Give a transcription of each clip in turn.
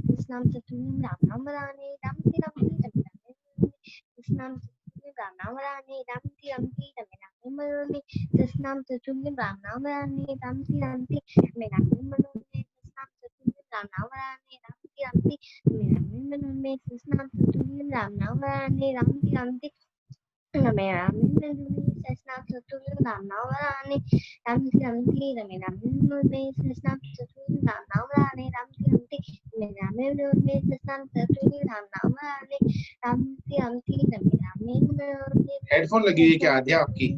कृष्णाम तत्तुल्यं राम नाम वरानने रामति रामति रमे रामे कृष्णाम तत्तुल्यं राम नाम वरानने रामति रामति रमे रामे मनोरमे कृष्णाम तत्तुल्यं राम नाम वरानने रामति रामति रमे रामे मनोरमे कृष्णाम तत्तुल्यं राम नाम वरानने रामति रामति रमे रामे मनोरमे कृष्णाम तत्तुल्यं राम नाम वरानने रामति रामति रमे रामे मनोरमे कृष्णाम तत्तुल्यं राम नाम वरानने रामति रामति रमे रामे मनोरमे कृष्णाम तत्तुल्यं राम नाम वरानने रामति रामति रमे रामे मनोरमे कृष्णाम तत्तुल्यं राम नाम वरानने रामति रामति रमे रामे मनोरमे हेडफोन लगी हुई है क्या आद्या आपकी?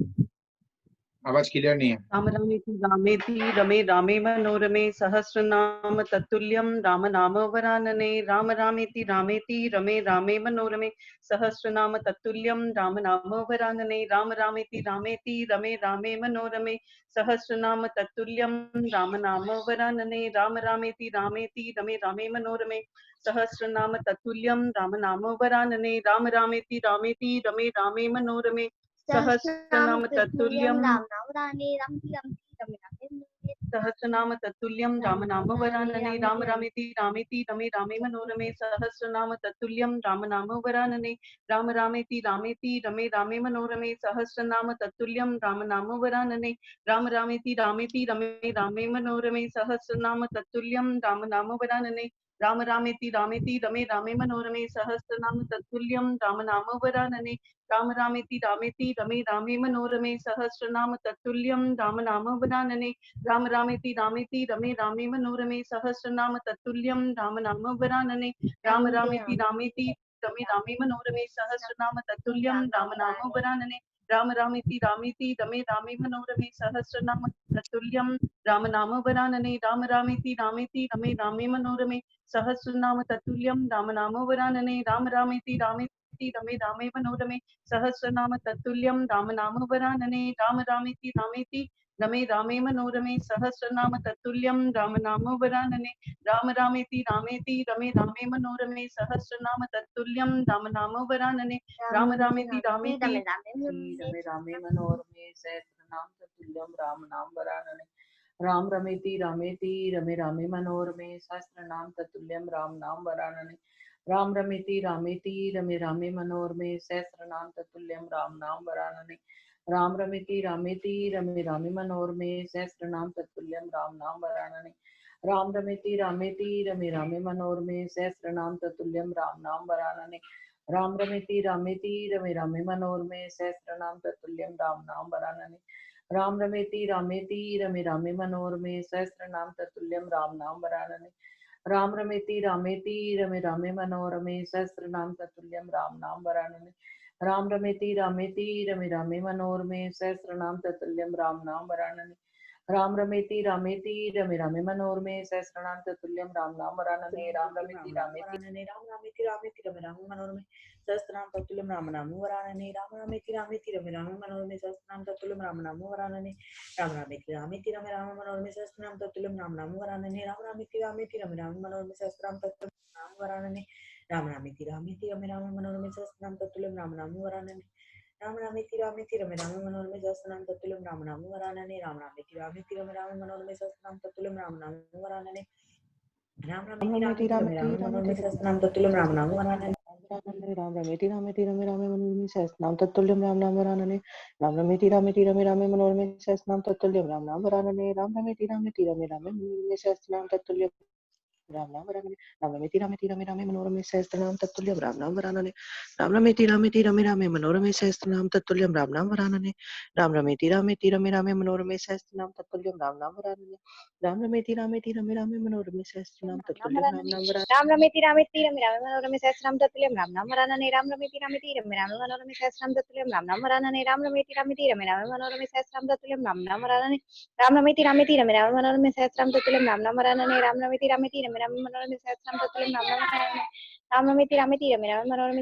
आवाज क्लियर नहीं है। राम रामेति रामेति रमे रामे मनोरमे सहस्रनाम तत्तुल्यं राम नाम वरानने राम रामेति रामेति रमे रामे मनोरमे सहस्रनाम तत्तुल्यं राम नाम वरानने राम रामेति रामेति रमे रामे मनोरमे सहस्रनाम तत्तुल्यं राम नाम वरानने राम रामेति रामेति रमे रामे मनोरमे सहस्रनाम तत्तुल्यं राम नाम वरानने राम रामेति रामेति रमे रामे मनोरमे सहस्रनाम तत्तुल्यं राम नाम वरानने रामति रामति रमे रामे मनोरमे सहस्रनाम तत्तुल्यं राम नाम वरानने राम रामेति रामेति रमे रामे मनोरमे सहस्रनाम तत्तुल्यं राम नाम वरानने राम रामेति रामेति रमे रामे मनोरमे सहस्रनाम तत्तुल्यं राम नाम वरानने राम रामेति रामेति रमे रामे मनोरमे सहस्रनाम तत्तुल्यं राम नाम वरानने राम रामेति रामेति रमे रामे मनोरमे सहस्रनाम तत्तुल्यं राम नाम वरानने राम रामेति रामेति रमे रामे मनोरमे सहस्रनाम तत्तुल्यं राम नाम वरानने राम रामेति रामेति रमे रामे मनोरमे सहस्रनाम तत्तुल्यं राम नाम वरानने राम रामेति रामेति रमे रामे मनोरमे सहस्रनाम तत्तुल्यं राम नाम वरानने राम रामेति रामेति रमे रामे मनोरमे सहस्रनाम तत्तुल्यं राम नाम वरानने राम रामेति रामेति रमे रामे मनोरमे सहस्रनाम तत्तुल्यं राम नाम वरानने राम रामेति रामेति रमे रामे मनोरमे सहस्रनाम तत्तुल्यं राम नाम वरानने राम रामेति रामेति रमे रामे मनोरमे सहस्रनाम तत्तुल्यं राम नाम वरानने राम रामेति रामेति रमे रामे मनोरमे सहस्रनाम तत्तुल्यं राम नाम वरानने राम रामेति रामेति रमे रामे रमे रामे मनोरमे सहस्रनाम तत्तुल्यं राम नाम वरानने राम रमेति रामेति रमे रामे मनोरमे सहस्रनाम तत्तुल्यं राम नाम वरानने राम रमेति रामेति रमे रामे मनोरमे सहस्रनाम तत्तुल्यं राम नाम वरानने राम रमेति रामेति रमे रामे मनोरमे सहस्रनाम तत्तुल्यं राम नाम वरानने राम रमेति रामेति रमे रामे मनोरमे सहस्रनाम तत्तुल्यं राम नाम वरानने राम रमेति रामेति रमे रामे मनोरमे सहस्रनाम तत्तुल्यं राम नाम वरानने राम रमेति रामेति रमे रामे मनोरमे सहस्रनाम तत्तुल्यं राम नाम वरानने राम रमेति रामेति रमे रामे मनोरमे सहस्रनाम तत्तुल्यं राम नाम वरानने राम रमेति रामेति रमे रामे मनोरमे सहस्रनाम तत्तुल्यं राम नाम वरानने राम रमेति रामेति रमे रामे मनोरमे सहस्रनाम तत्तुल्यं राम नाम वरानने राम रमेति रामेति रामेति रमे रामे मनोरमे सहस्रनाम तत्तुल्यं राम नाम वरानने राम रमेति रामेति रमे रामे मनोरमे सहस्रनाम तत्तुल्यं राम नाम वरानने राम रमेति रामेति रमे रामे मनोरमे सहस्रनाम तत्तुल्यं राम नाम वरानने राम रमेति रामेति रमे रामे मनोरमे सहस्रनाम तत्तुल्यं राम वरानने राम रमेति रामेति रमे रामे मनोरमे सहस्रनाम तत्तुल्यं राम नाम वरानने राम रमेति रामेति रमे रामे मनोरमे सहस्रनाम तत्तुल्यं राम नाम वरानने राम रमेति रामेति रमे रामे मनोरमे सहस्रनाम तत्तुल्यं राम नाम वरानने राम रमेति रामेति रमे रामे मनोरमे सहस्रनाम तत्तुल्यं राम नाम वरानने राम रमेति रामेति रमे रामे मनोरमे सहस्रनाम तत्तुल्यं राम नाम वरानने राम रमेति रामेति रमे रामे मनोरमे सहस्रनाम तत्तुल्यं राम नाम वरानने राम रमेति रामेति रमे रामे मनोरमे सहस्रनाम तत्तुल्यं राम नाम वरानने राम रमेति रामेति रमे रामे मनोरमे सहस्रनाम तत्तुल्यं राम नाम वरानने राम रमेति रामेति रमे रामे मनोरमे सहस्रनाम तत्तुल्यं राम नाम वरानने राम रमेति रामेति रमे रामे मनोरमे सहस्रनाम तत्तुल्यं राम नाम वरानने राम रमेति रामेति रमे रामे मनोरमे सहस्रनाम तत्तुल्यं राम नाम वरानने राम रमेति रामेति रमे रामे मनोरमे सहस्रनाम तत्तुल्यं राम नाम वरानने राम रमेति रामेति रमे रामे मनोरमे सहस्रनाम तत्तुल्यं राम नाम वरानने राम रमेति रामेति रमे रामे मनोरमे सहस्रनाम तत्तुल्यं राम नाम वरानने राम रमेति रामेति रमे रामे मनोरमे सहस्रनाम तत्तुल्यं राम नाम वरानने राम रमेति रामेति रमे रामे मनोरमे सहस्रनाम तत्तुल्यं राम नाम वरानने राम रमेति रामेति रमे रामे मनोरमे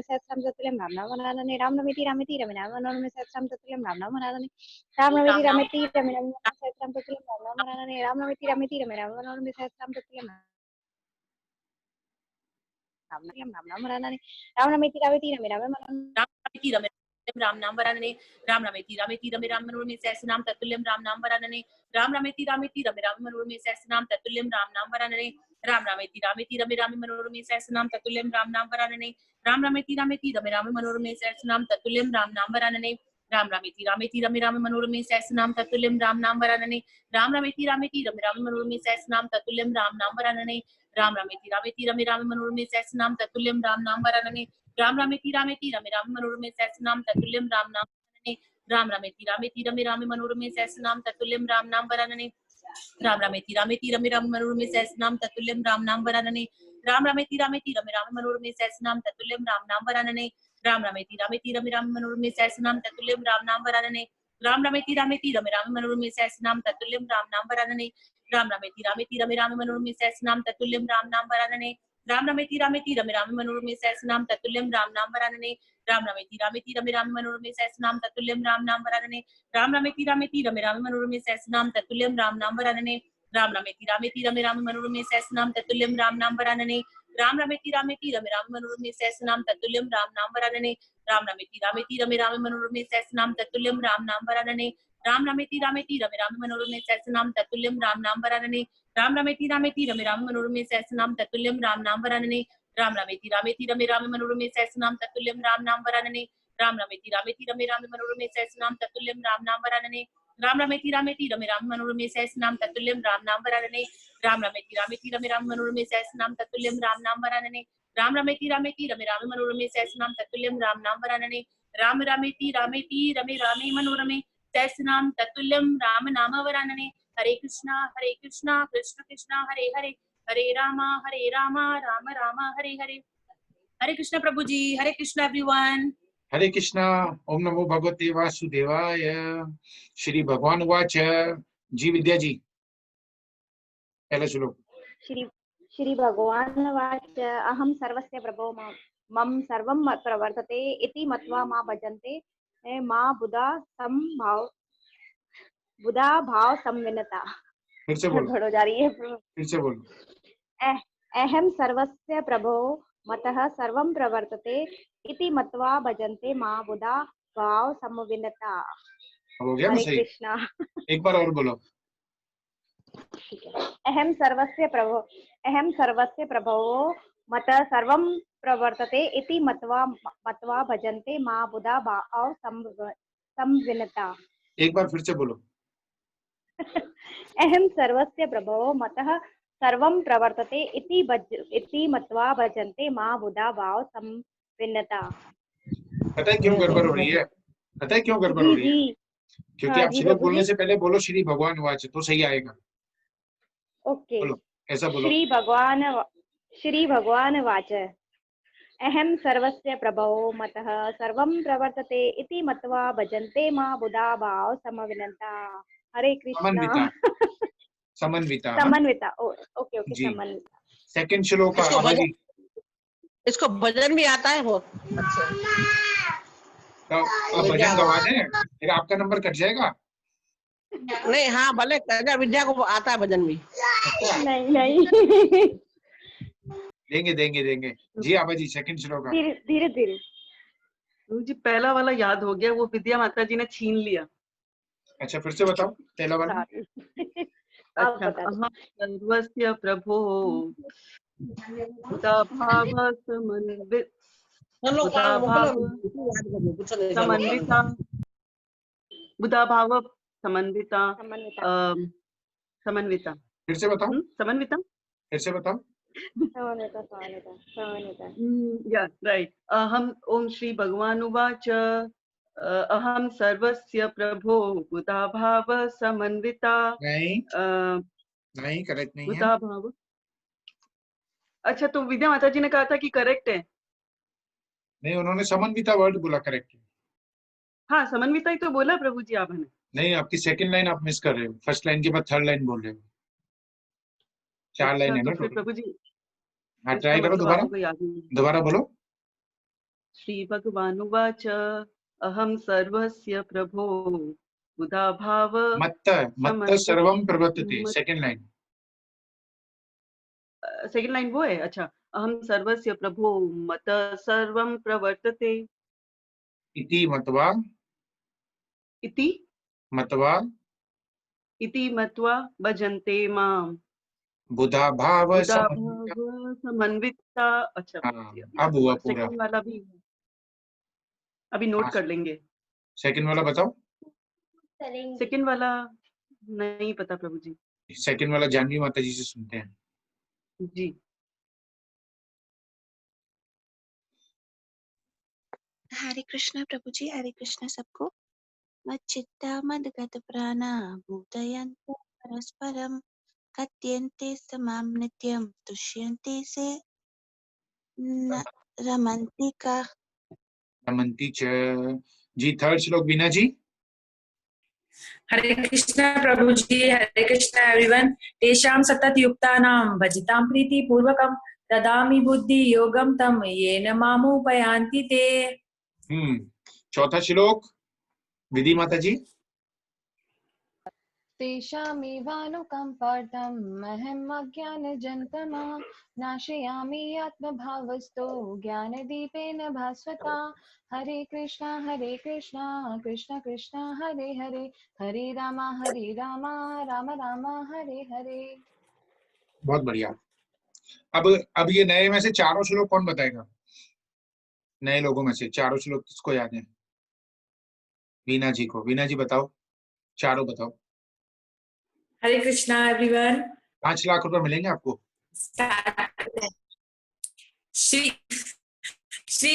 सहस्रनाम तत्तुल्यं राम नाम वरानने राम रमेति रामेति रमे रामे मनोरमे सहस्रनाम तत्तुल्यं राम नाम वरानने राम रमेति रामेति रमे रामे मनोरमे सहस्रनाम तत्तुल्यं राम नाम वरानने राम रमेति रामेति रमे रामे मनोरमे सहस्रनाम तत्तुल्यं राम नाम वरानने राम रमेति रामेति रमे रामे मनोरमे राम नाम वरानने राम रामेति रामेति रमे राम मनोरमे सहस्रनाम तत्तुल्यम राम नाम वरानने राम रामेति रामेति रमे राम मनोरमे सहस्रनाम तत्तुल्यम राम नाम वरानने राम रामेति रामेति रमे राम मनोरमे सहस्रनाम तत्तुल्यम राम नाम वरानने राम रामेति रामेति रमे राम मनोरमे सहस्रनाम तत्तुल्यम राम नाम वरानने राम रामेति रामेति रमे राम मनोरमे सहस्रनाम तत्तुल्यम राम नाम वरानने राम रामेति रामेति रमे राम मनोरमे सहस्रनाम तत्तुल्यम राम नाम वरानने राम रामेति रामेति रमे राम मनोरमे सहस्रनाम तत्तुल्यम राम नाम वरानने राम रामेति रामेति रमे राम मनोरमे सहस्रनाम तत्तुल्यम राम नाम वरानने राम रामेति रामेति रमे राम मनोरमे सहस्रनाम तत्तुल्यम राम नाम वरानने राम रामेति रामेति रमे राम मनोरमे सहस्रनाम तत्तुल्यम राम नाम वरानने राम रामेति रामेति रमे राम मनोरमे सहस्रनाम तत्तुल्यम राम नाम वरानने राम रामेति रामेति रमे राम मनोरमे सहस्रनाम तत्तुल्यम राम नाम वरानने राम रामेति रामेति रमे राम मनोरमे सहस्रनाम तत्तुल्यम राम नाम वरानने राम रामेति रामेति रमे राम मनोरमे सहस्रनाम तत्तुल्यम राम नाम वरानने राम रामेति रामेति रमे राम मनोरमे सहस्रनाम तत्तुल्यम राम नाम वरानने राम रामेति रामेति रमे राम मनोरमे सहस्रनाम तत्तुल्यम राम नाम वरानने राम रामेति रामेति रमे राम मनोरमे सहस्रनाम तत्तुल्यम राम नाम वरानने राम रामेति रामेति रमे राम मनोरमे सहस्रनाम तत्तुल्यम राम नाम वरानने राम रामेति रामेति रमे राम मनोरमे सहस्रनाम तत्तुल्यम राम नाम वरानने राम रामेति रामेति रमे राम मनोरमे सहस्रनाम तत्तुल्यम राम नाम वरानने राम रामेति रामेति रमे राम मनोरमे सहस्रनाम तत्तुल्यम राम नाम वरानने राम रामेति रामेति रमे राम मनोरमे सहस्रनाम तत्तुल्यम राम नाम वरानने राम रामेति रामेति रमे राम मनोरमे सहस्रनाम तत्तुल्यम राम नाम वरानने राम रामेति रामेति रमे राम मनोरमे सहस्रनाम तत्तुल्यम राम नाम वरानने राम रामेति रामेति रमे राम मनोरमे सहस्रनाम तत्तुल्यम राम नाम वरानने राम रामेति रामेति रमे राम मनोरमे सहस्रनाम तत्तुल्यम राम नाम वरानने राम रामेति रामेति रमे राम मनोरमे सहस्रनाम तत्तुल्यम राम नाम वरानने राम रामेति रामेति रमे रामे मनोरमे सहस्रनाम तत्तुल्यम राम नाम वरानने हरे कृष्णा कृष्ण कृष्ण हरे हरे हरे राम राम राम हरे हरे हरे कृष्ण प्रभु जी हरे कृष्ण एवरीवन हरे कृष्णा। ओम नमो भगवते वासुदेवाय। श्री भगवान उवाच। जी विद्या जी पहले श्लोक। श्री भगवान् वाच अहं सर्वस्य प्रभो मम सर्वं प्रवर्तते इति मत्वा मा भजन्ते मा बुधा भाव संविनता। फिर से बोलो। थोड़ा जा रही है। फिर से बोलो। अहम सर्वस्य प्रभो मतः सर्वं प्रवर्तते इति मत्वा भजन्ते मा बुधा भाव संविनता। हो गया ना हरे सही? कृष्णा। एक बार और बोलो। अहम सर्वस्य प्रभो मतः सर्वं प्रवर्तते इति मत्वा भजन्ते मा बुधा भाव संविनता। एक बार फिर से बोलो। अहम सर्वस्य प्रभो मतः सर्वं प्रवर्तते इति मत्वा भजन्ते मा बुधा भाव संविनता। पता है क्यों गड़बड़ हो रही है? पता है क्यों गड़बड़ हो रही है? क्योंकि आप श्लोक बोलने से पहले बोलो श्री भगवान वाच तो सही आएगा। ओके बोलो, ऐसा बोलो। श्री भगवान वाच अहम सर्वस्य प्रभो मतः सर्वं प्रवर्तते इति मत्वा भजन्ते मा बुधा भाव समविनता। हरे कृष्णा। समन्विता। ओके समन्विता। सेकंड श्लोक इसको भजन भी आता है बहुत अच्छा। तो भजन गवा दें फिर आपका नंबर कट जाएगा। नहीं हाँ भले विद्या को आता है भजन भी। नहीं देंगे जी। आबा जी सेकंड श्लोक। धीरे जी पहला वाला याद हो गया, वो विद्या माता जी ने छीन लिया। अच्छा फिर से बताओ पहला वाला। अच्छा अहं सर्वस्य प्रभो बुधा भाव समन्विता। फिर से बताओ। समन्विता। फिर से बताओ। या राइट। अहम ओम श्री भगवान उवाच अहम सर्वस्य प्रभो बुधा भाव समन्विता। नहीं करेक्ट नहीं बुधा भाव। अच्छा तो विद्या माता जी ने कहा था कि करेक्ट है। नहीं उन्होंने समन्विता वर्ड बोला करेक्ट। हाँ समन्विता ही तो बोला प्रभु जी आपने। नहीं आपकी सेकंड लाइन आप मिस कर रहे हो। फर्स्ट लाइन के बाद थर्ड लाइन बोल रहे हो। 4 लाइन है ना तो प्रभु जी। हाँ ट्राई करो दोबारा बोलो। श्री भगवान उवाच अहम सर्वस्य प्रभो बुधा भाव मत्त सर्वं प्रवर्तते। सेकंड लाइन वो है। अच्छा अहम सर्वस्य प्रभो मत सर्वं प्रवर्तते। इति मत्वा इति मत्वा इति मत्वा भजन्ते माम बुधा भाव बुधा समन्विता। भाव समन्विता। अच्छा हाँ, अब हुआ पूरा। सेकंड वाला भी अभी नोट कर लेंगे। सेकंड वाला बताओ। करेंगे। सेकंड वाला नहीं पता प्रभु जी। सेकंड वाला जानवी माता जी से सुनते हैं। जी हरे कृष्णा प्रभु जी, हरे कृष्णा सबको। मच्चित्ता मदगत प्राणा भूतयन्ते परस्परम कथयन्ते समां नित्यं तुष्यन्ते से न रमन्ति का। रमन्ति च। जी थर्ड श्लोक बीना जी। हरे कृष्णा प्रभु जी, हरे कृष्णा एवरीवन। तेषां सतत युक्तानां भजतां प्रीति पूर्वकं ददामि बुद्धि योगं तम येन मामुपयान्ति ते। चौथा श्लोक विधि माता जी। तेषामेवानुकम्पार्थं महम् अज्ञानजन्तमा नाशयामि आत्मभावस्तो ज्ञानदीपेन भास्वता। हरे कृष्णा कृष्ण कृष्ण हरे हरे, हरे राम राम राम हरे हरे। बहुत बढ़िया। अब ये नए में से चारों श्लोक कौन बताएगा? नए लोगों में से चारों श्लोक किसको याद है? वीना जी को। वीना जी बताओ, चारों बताओ। हरे कृष्णा एवरीवन। 5 लाख रुपए मिलेंगे आपको। श्री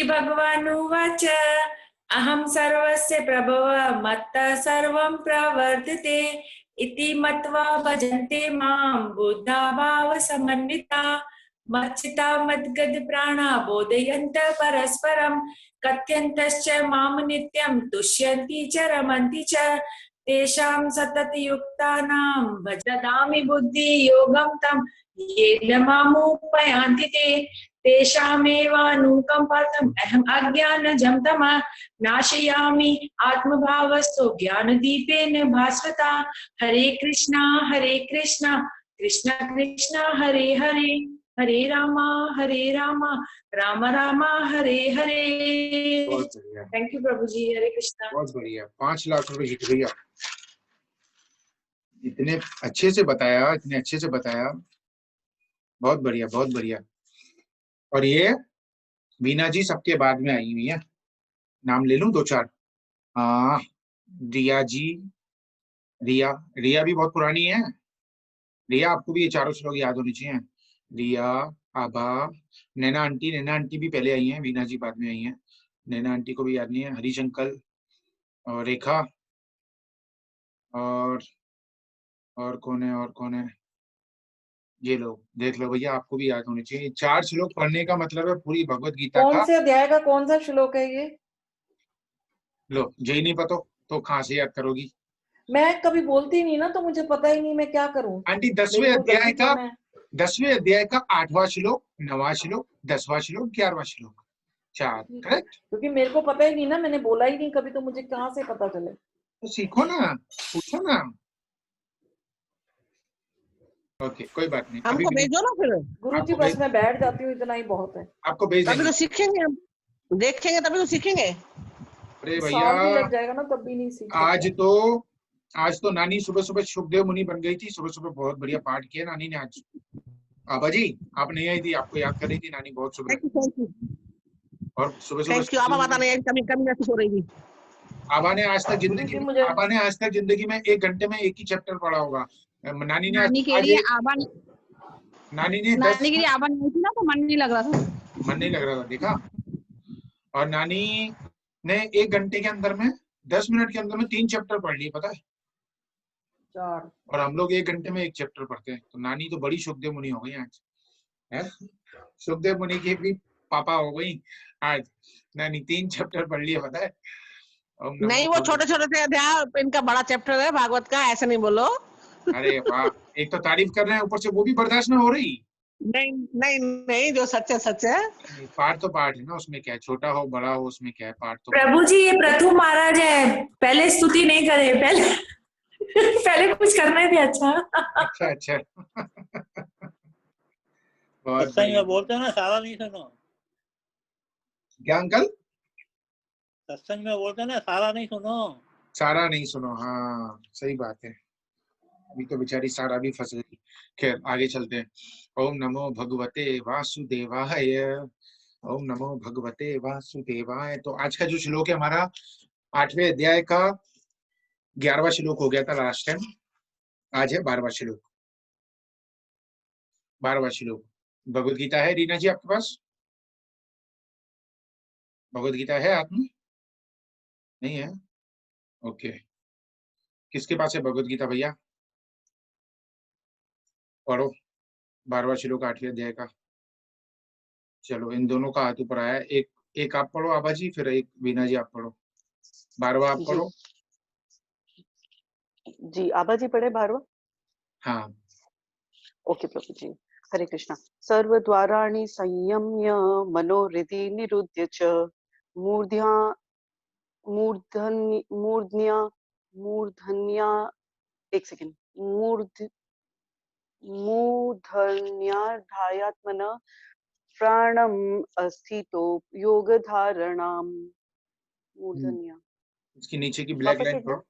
भगवान उवाच अहं सर्वस्य प्रभव मत्तः सर्वं प्रवर्तते इति मत्वा भजन्ते मां बुद्धा भाव समन्विता मच्चिता मद्गद प्राणा बोधयन्तः परस्परं कथयन्तश्च मां नित्यं तुष्यन्ति च रमन्ति च तेषां सततयुक्तानां भजदामि बुद्धि योगं तं येन मामुपयान्ति ते तेषामेवानुकम्पार्थम् अहम् अज्ञानजं तमः नाशयामि आत्मभावस्तु ज्ञानदीपेन भास्वता। हरे कृष्णा कृष्ण कृष्ण हरे हरे, हरे राम राम राम हरे हरे। थैंक यू प्रभु जी। हरे कृष्णा। बहुत बढ़िया। 5 लाख रुपए जीत गई आप। इतने अच्छे से बताया, इतने अच्छे से बताया। बहुत बढ़िया, बहुत बढ़िया। और ये वीना जी सबके बाद में आई हुई है। नाम ले लूं 2-4? हाँ, रिया जी। रिया रिया भी बहुत पुरानी है। रिया, आपको भी ये चारों श्लोक याद होने चाहिए। रिया, आभा, नैना आंटी भी पहले आई हैं, वीना जी बाद में आई हैं। नैना आंटी को भी याद नहीं है। हरीश अंकल और रेखा और कौन है? ये लोग देख लो भैया, आपको भी याद होने चाहिए। 4 श्लोक पढ़ने का मतलब है पूरी भगवत गीता का। कौन से अध्याय का कौन सा श्लोक है ये? लो, यही नहीं पता तो कहाँ से याद करोगी? मैं कभी बोलती नहीं ना, तो मुझे पता ही नहीं, मैं क्या करूं। आंटी 10वें अध्याय का 8वां श्लोक, 9वां श्लोक, 10वां श्लोक, 11वां श्लोक, 4। करेक्ट। क्योंकि मेरे को पता ही नहीं ना, मैंने बोला ही नहीं कभी, तो मुझे कहाँ से पता चले। तो सीखो ना, पूछो ना। ओके, कोई बात नहीं। हमको भेजो ना फिर। गुरुजी बस मैं बैठ जाती हूँ, इतना ही बहुत है। आपको भेज तभी देंगे। तो सीखेंगे हम, देखेंगे तभी तो सीखेंगे। अरे साल भी भैया, लग जाएगा ना, तब भी नहीं सीख सकते। आज तो नानी सुबह सुबह सुखदेव मुनि बन गई थी। सुबह सुबह बहुत बढ़िया पाठ किया नानी ने आज। आबा जी, आप नहीं आई थी, आपको याद कर रही थी नानी बहुत सुबह। और सुबह थैंक यू। आबा पता नहीं कमी कमी महसूस हो रही थी। आबा ने आज तक जिंदगी में 1 घंटे में एक ही चैप्टर पढ़ा होगा। नानी के लिए नानी के लिए आबा नहीं थी ना, तो मन नहीं लग रहा था। मन नहीं लग रहा था, देखा। और नानी ने 1 घंटे के अंदर में 10 मिनट के अंदर में 3 चैप्टर पढ़ लिए, पता है। 4। और हम लोग 1 घंटे में 1 चैप्टर पढ़ते हैं। तो नानी तो बड़ी सुखदेव मुनि हो गई आज है। सुखदेव मुनि की भी पापा हो गई आज। नानी 3 चैप्टर पढ़ लिए, पता है। नहीं, वो छोटे छोटे से अध्याय, इनका बड़ा चैप्टर है भागवत का, ऐसा नहीं बोलो। अरे वाह, एक तो तारीफ कर रहे हैं, ऊपर से वो भी बर्दाश्त नहीं हो रही। नहीं, जो सच है सच है। पाठ तो पाठ है ना, उसमें क्या है, छोटा हो बड़ा हो उसमें क्या है, पाठ तो। प्रभु जी, ये प्रथु महाराज है, पहले स्तुति नहीं करे, पहले कुछ करना ही भी। अच्छा। बहुत सही में बोलते हो ना, सारा नहीं सुनो। क्या अंकल? सत्संग में बोलते हैं ना, सारा नहीं सुनो। सारा नहीं सुनो, हाँ सही बात है। अभी तो बेचारी सारा भी फंस गई। खैर आगे चलते हैं। ओम नमो भगवते वासुदेवाय। ओम नमो भगवते वासुदेवाय। तो आज का जो श्लोक है हमारा 8वें अध्याय का 11वां श्लोक हो गया था लास्ट टाइम। आज है 12वां श्लोक। 12वां श्लोक भगवत गीता है रीना जी आपके पास? भगवत गीता है हाथ में? नहीं है? ओके, किसके पास है भगवत गीता भैया? पढ़ो 12वां श्लोक 8वें अध्याय का। चलो इन दोनों का हाथ ऊपर आया है। एक एक आप पढ़ो आबा जी, फिर एक वीना जी आप पढ़ो। 12वां आप जी पढ़ो। जी, आबा जी पढ़े 12वां। हाँ ओके प्रभु जी। हरे कृष्णा। सर्वद्वाराणि संयम्य मनोहृदि निरुध्य च मूर्ध्या मूर्धन्या मूर्धन्या एक सेकंड मूर्धन्याध्यात्मना प्राणम अस्थितो योगधारणाम। मूर्धन्या इसकी नीचे की ब्लैक वापस लाइन एक पढ़ो।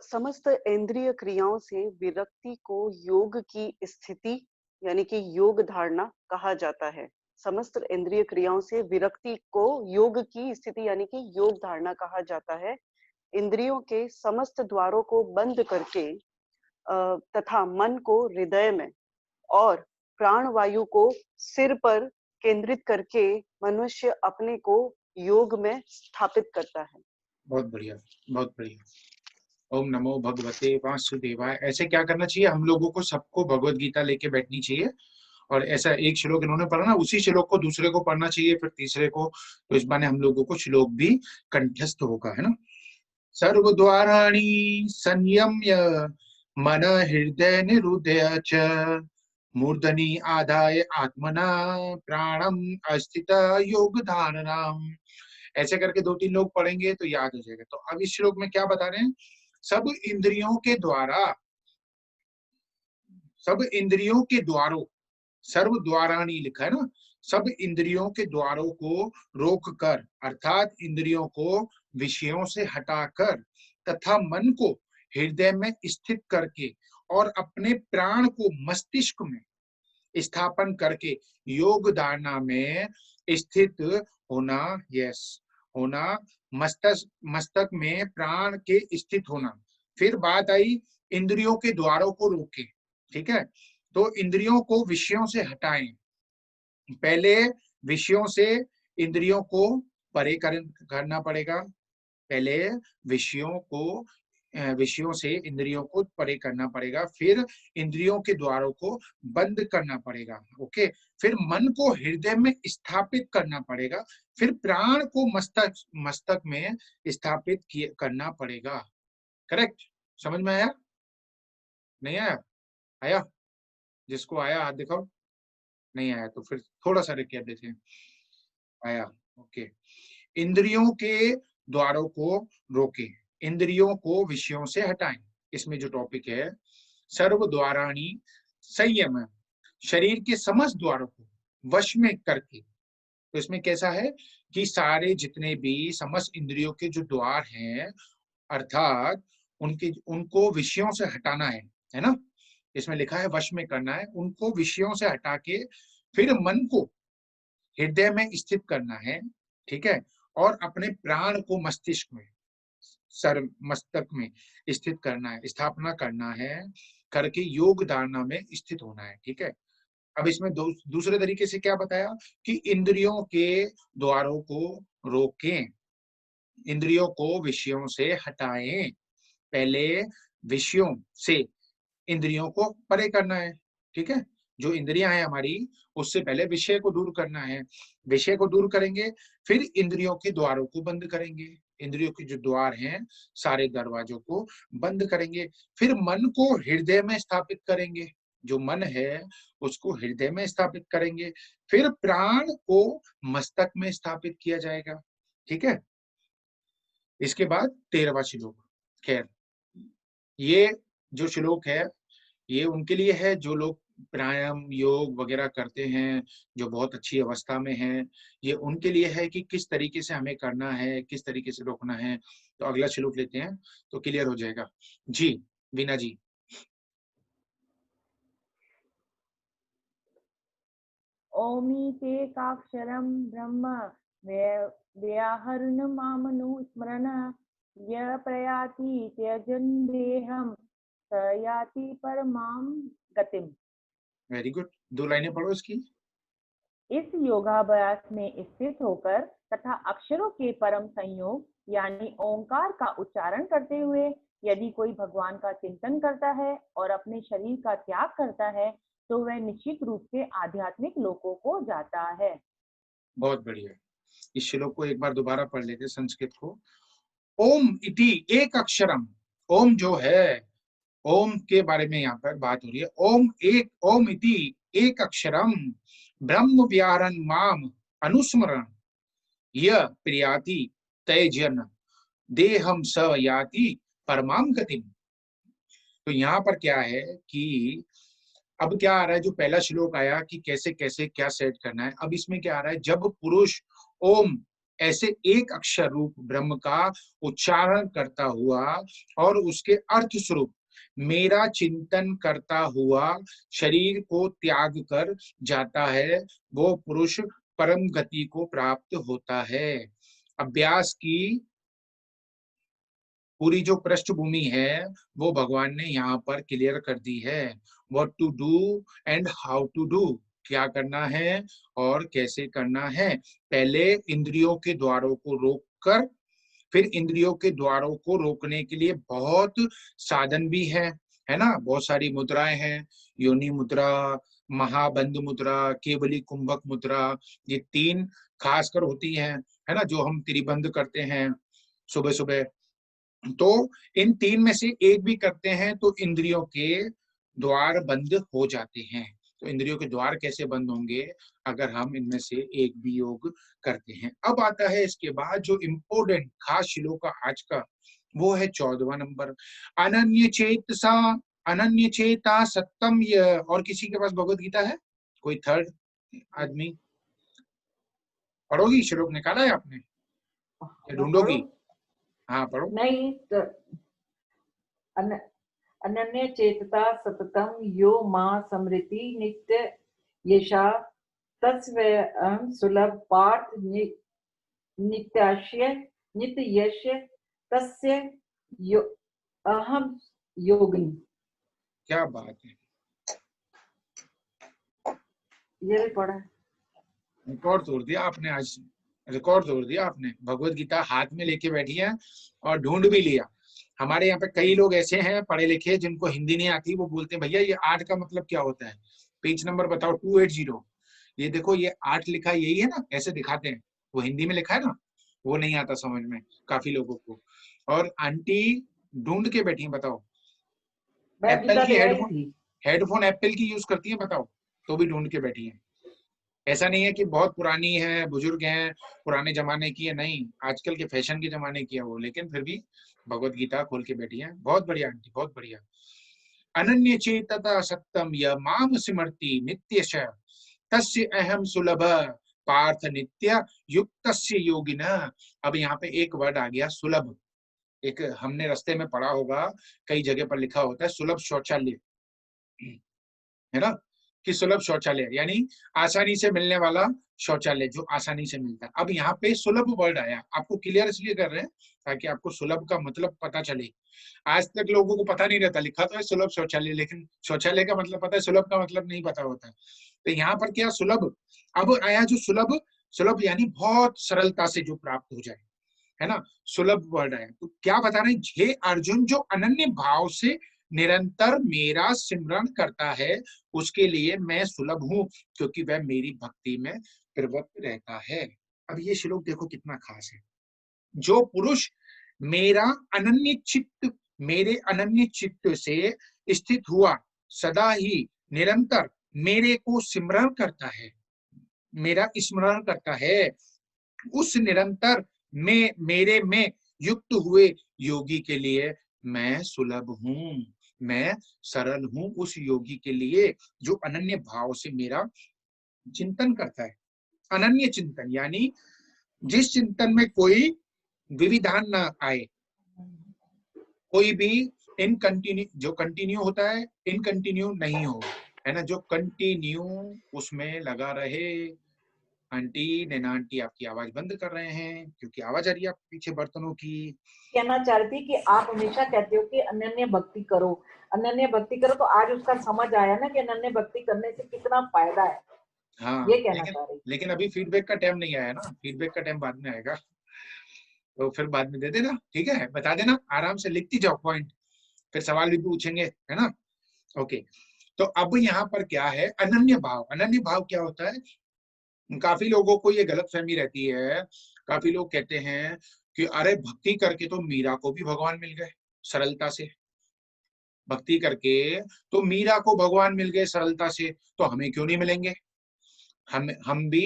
समस्त इंद्रिय क्रियाओं से विरक्ति को योग की स्थिति यानी कि योग धारणा कहा जाता है। समस्त इंद्रिय क्रियाओं से विरक्ति को योग की स्थिति यानी कि योग धारणा कहा जाता है। इंद्रियों के समस्त द्वारों को बंद करके तथा मन को हृदय में और प्राण वायु को सिर पर केंद्रित करके मनुष्य अपने को योग में स्थापित करता है। बहुत बढ़िया, बहुत बढ़िया। ओम नमो भगवते वासुदेवाय। ऐसे क्या करना चाहिए हम लोगों को? सबको भगवत गीता लेके बैठनी चाहिए और ऐसा एक श्लोक इन्होंने पढ़ा ना, उसी श्लोक को दूसरे को पढ़ना चाहिए, फिर तीसरे को। तो इस बहाने हम लोगों को श्लोक भी कंठस्थ होगा, है ना। सर्वद्वाराणि संयम्य मन हृदय निरुध्य च मूर्धनि आधाय आत्मना प्राणम अस्थित योग धारणाम। ऐसे करके 2-3 लोग पढ़ेंगे तो याद हो जाएगा। तो अब इस श्लोक में क्या बता रहे हैं? सब इंद्रियों के द्वारा, सब इंद्रियों के द्वारों, सर्व द्वाराणी लिखा है ना, सब इंद्रियों के द्वारों को रोक कर अर्थात इंद्रियों को विषयों से हटाकर तथा मन को हृदय में स्थित करके और अपने प्राण को मस्तिष्क में स्थापन करके योग धारणा में स्थित होना। यस, होना। मस्तक में प्राण के स्थित होना। फिर बात आई इंद्रियों के द्वारों को रोके। ठीक है, तो इंद्रियों को विषयों से हटाएं। पहले विषयों से इंद्रियों को परे करना पड़ेगा। पहले विषयों से इंद्रियों को परे करना पड़ेगा, फिर इंद्रियों के द्वारों को बंद करना पड़ेगा। ओके, फिर मन को हृदय में स्थापित करना पड़ेगा, फिर प्राण को मस्तक में स्थापित करना पड़ेगा। करेक्ट? समझ में आया? नहीं आया? आया? जिसको आया हाथ दिखाओ। नहीं आया तो फिर थोड़ा सा रिकैप देते हैं। आया? ओके। इंद्रियों के द्वारों को रोकें, इंद्रियों को विषयों से हटाएं। इसमें जो टॉपिक है सर्व द्वाराणी संयम, शरीर के समस्त द्वारों को वश में करके। तो इसमें कैसा है कि सारे जितने भी समस्त इंद्रियों के जो द्वार हैं अर्थात उनको विषयों से हटाना है ना। इसमें लिखा है वश में करना है, उनको विषयों से हटा के फिर मन को हृदय में स्थित करना है। ठीक है, और अपने प्राण को मस्तिष्क में मस्तक में स्थित करना है, स्थापना करना है, करके योग धारणा में स्थित होना है। ठीक है, अब इसमें दूसरे तरीके से क्या बताया कि इंद्रियों के द्वारों को रोकें, इंद्रियों को विषयों से हटाएं। पहले विषयों से इंद्रियों को परे करना है। ठीक है, जो इंद्रियां हैं हमारी उससे पहले विषय को दूर करना है। विषय को दूर करेंगे, फिर इंद्रियों के द्वारों को बंद करेंगे। इंद्रियों के जो द्वार हैं सारे दरवाजों को बंद करेंगे, फिर मन को हृदय में स्थापित करेंगे। जो मन है उसको हृदय में स्थापित करेंगे, फिर प्राण को मस्तक में स्थापित किया जाएगा। ठीक है, इसके बाद 13वां श्लोक। खैर ये जो श्लोक है ये उनके लिए है जो लोग प्राणायाम योग वगैरह करते हैं, जो बहुत अच्छी अवस्था में हैं। ये उनके लिए है कि किस तरीके से हमें करना है, किस तरीके से रोकना है। तो अगला श्लोक लेते हैं तो क्लियर हो जाएगा। जी वीना जी। ओमीतेकाक्षरं ब्रह्म व्याहरणमामनुस्मरन् य प्रयाति त्यजन् देहं स याति परमां गतिम्। वेरी गुड, 2 लाइनें पढ़ो इसकी। इस योगाभ्यास में स्थित होकर तथा अक्षरों के परम संयोग यानी ओंकार का उच्चारण करते हुए यदि कोई भगवान का चिंतन करता है और अपने शरीर का त्याग करता है तो वह निश्चित रूप से आध्यात्मिक लोकों को जाता है। बहुत बढ़िया। इस श्लोक को एक बार दोबारा पढ़ लेते संस्कृत को। ओम इति एक अक्षरम, ओम जो है, ओम के बारे में यहाँ पर बात हो रही है। ओम इति एक अक्षरम ब्रह्म व्याहरण माम अनुस्मरण य प्रियाति तैजन देहम स याति परमाम गतिम। तो यहाँ पर क्या है कि अब क्या आ रहा है, जो पहला श्लोक आया कि कैसे कैसे क्या सेट करना है, अब इसमें क्या आ रहा है, जब पुरुष ओम ऐसे एक अक्षर रूप ब्रह्म का उच्चारण करता हुआ और उसके अर्थ स्वरूप मेरा चिंतन करता हुआ शरीर को त्याग कर जाता है, वो पुरुष परम गति को प्राप्त होता है। अभ्यास की पूरी जो पृष्ठभूमि है वो भगवान ने यहाँ पर क्लियर कर दी है। What to do and how to do, क्या करना है और कैसे करना है। पहले इंद्रियों के द्वारों को रोककर, फिर इंद्रियों के द्वारों को रोकने के लिए बहुत साधन भी है ना। बहुत सारी मुद्राएं हैं, योनि मुद्रा, महाबंध मुद्रा, केवली कुंभक मुद्रा, ये 3 खासकर होती हैं, है ना, जो हम त्रिबंध करते हैं सुबह सुबह। तो इन 3 में से एक भी करते हैं तो इंद्रियों के द्वार बंद हो जाते हैं। तो इंद्रियों के द्वार कैसे बंद होंगे अगर हम इनमें से एक भी योग करते हैं। अब आता है इसके बाद जो इम्पोर्टेंट खास श्लोक का आज का, वो है 14वां नंबर। अनन्य चेता सत्तम य। और किसी के पास भगवत गीता है? कोई थर्ड आदमी पढ़ोगी? श्लोक निकाला है आपने या ढूंढोगी? हाँ पढ़ो। नहीं तो अनन्य चेतता सततम यो मां समृति नित्य यशा तस्व सुलभ पार्थ नित्याश्य नित्य यश तस्य अहम योगिनी। क्या बात है, ये भी पढ़ा। रिकॉर्ड तोड़ दिया आपने, आज रिकॉर्ड तोड़ दिया आपने। भगवत गीता हाथ में लेके बैठी है और ढूंढ भी लिया। हमारे यहाँ पे कई लोग ऐसे हैं पढ़े लिखे जिनको हिंदी नहीं आती, वो बोलते हैं भैया ये 8 का मतलब क्या होता है, पेज नंबर बताओ 280। ये देखो ये 8 लिखा यही है ना, ऐसे दिखाते हैं, वो हिंदी में लिखा है ना, वो नहीं आता समझ में काफी लोगों को। और आंटी ढूंढ के बैठी है, बताओ। एप्पल की हेडफोन एप्पल की यूज करती है, बताओ, तो भी ढूंढ के बैठी है। ऐसा नहीं है कि बहुत पुरानी है, बुजुर्ग हैं, पुराने जमाने की है, नहीं, आजकल के फैशन के जमाने की है वो, लेकिन फिर भी भगवत गीता खोल के बैठी है। बहुत बढ़िया आंटी, बहुत बढ़िया। अनन्य चेतता सत्यम य माम सिमर्ति नित्यश तस्य अहम सुलभ पार्थ नित्य युक्तस्य योगिना। अब यहाँ पे एक वर्ड आ गया सुलभ। एक हमने रास्ते में पढ़ा होगा, कई जगह पर लिखा होता है सुलभ शौचालय, है ना, कि सुलभ शौचालय यानी आसानी से मिलने वाला शौचालय, जो आसानी से मिलता है। अब यहाँ पे सुलभ वर्ड आया, आपको क्लियर इसलिए कर रहे हैं ताकि आपको सुलभ का मतलब पता चले। आज तक लोगों को पता नहीं रहता, लिखा तो है सुलभ शौचालय, लेकिन शौचालय का मतलब पता है, सुलभ का मतलब नहीं पता होता। तो यहाँ पर क्या सुलभ, अब आया जो सुलभ, सुलभ यानी बहुत सरलता से जो प्राप्त हो जाए, है ना, सुलभ वर्ड आया। तो क्या बता रहे हैं, हे अर्जुन, जो अनन्य भाव से निरंतर मेरा सिमरण करता है उसके लिए मैं सुलभ हूं, क्योंकि वह मेरी भक्ति में प्रवृत्त रहता है। अब ये श्लोक देखो कितना खास है। जो पुरुष मेरे अनन्य चित्त से स्थित हुआ सदा ही निरंतर मेरे को सिमरण करता है, मेरा स्मरण करता है, उस निरंतर में मेरे में युक्त हुए योगी के लिए मैं सुलभ हूं। मैं सरल हूं उस योगी के लिए जो अनन्य भाव से मेरा चिंतन करता है। अनन्य चिंतन यानी जिस चिंतन में कोई विविधान न आए, कोई भी इनकंटिन्यू, जो कंटिन्यू होता है इनकंटिन्यू नहीं हो, है ना, जो कंटिन्यू उसमें लगा रहे। आंटी नैना आंटी आपकी आवाज बंद कर रहे हैं क्योंकि आवाज आ रही है आपके पीछे बर्तनों की। कहना चाहती कि आप हमेशा कहते हो कि अनन्य भक्ति करो, अनन्य भक्ति करो, तो आज उसका समझ आया ना कि अनन्य भक्ति करने से कितना फायदा है। हाँ, ये कहना चाह रही। लेकिन अभी फीडबैक का टाइम नहीं आया ना, फीडबैक का टाइम बाद में आएगा, तो फिर बाद में दे देना, ठीक है, बता देना, आराम से लिखती जाओ पॉइंट, फिर सवाल भी पूछेंगे, है ना। ओके, तो अब यहाँ पर क्या है, अनन्य भाव। अनन्य भाव क्या होता है, काफी लोगों को ये गलतफहमी रहती है, काफी लोग कहते हैं कि अरे भक्ति करके तो मीरा को भी भगवान मिल गए सरलता से, भक्ति करके तो मीरा को भगवान मिल गए सरलता से, तो हमें क्यों नहीं मिलेंगे। हम भी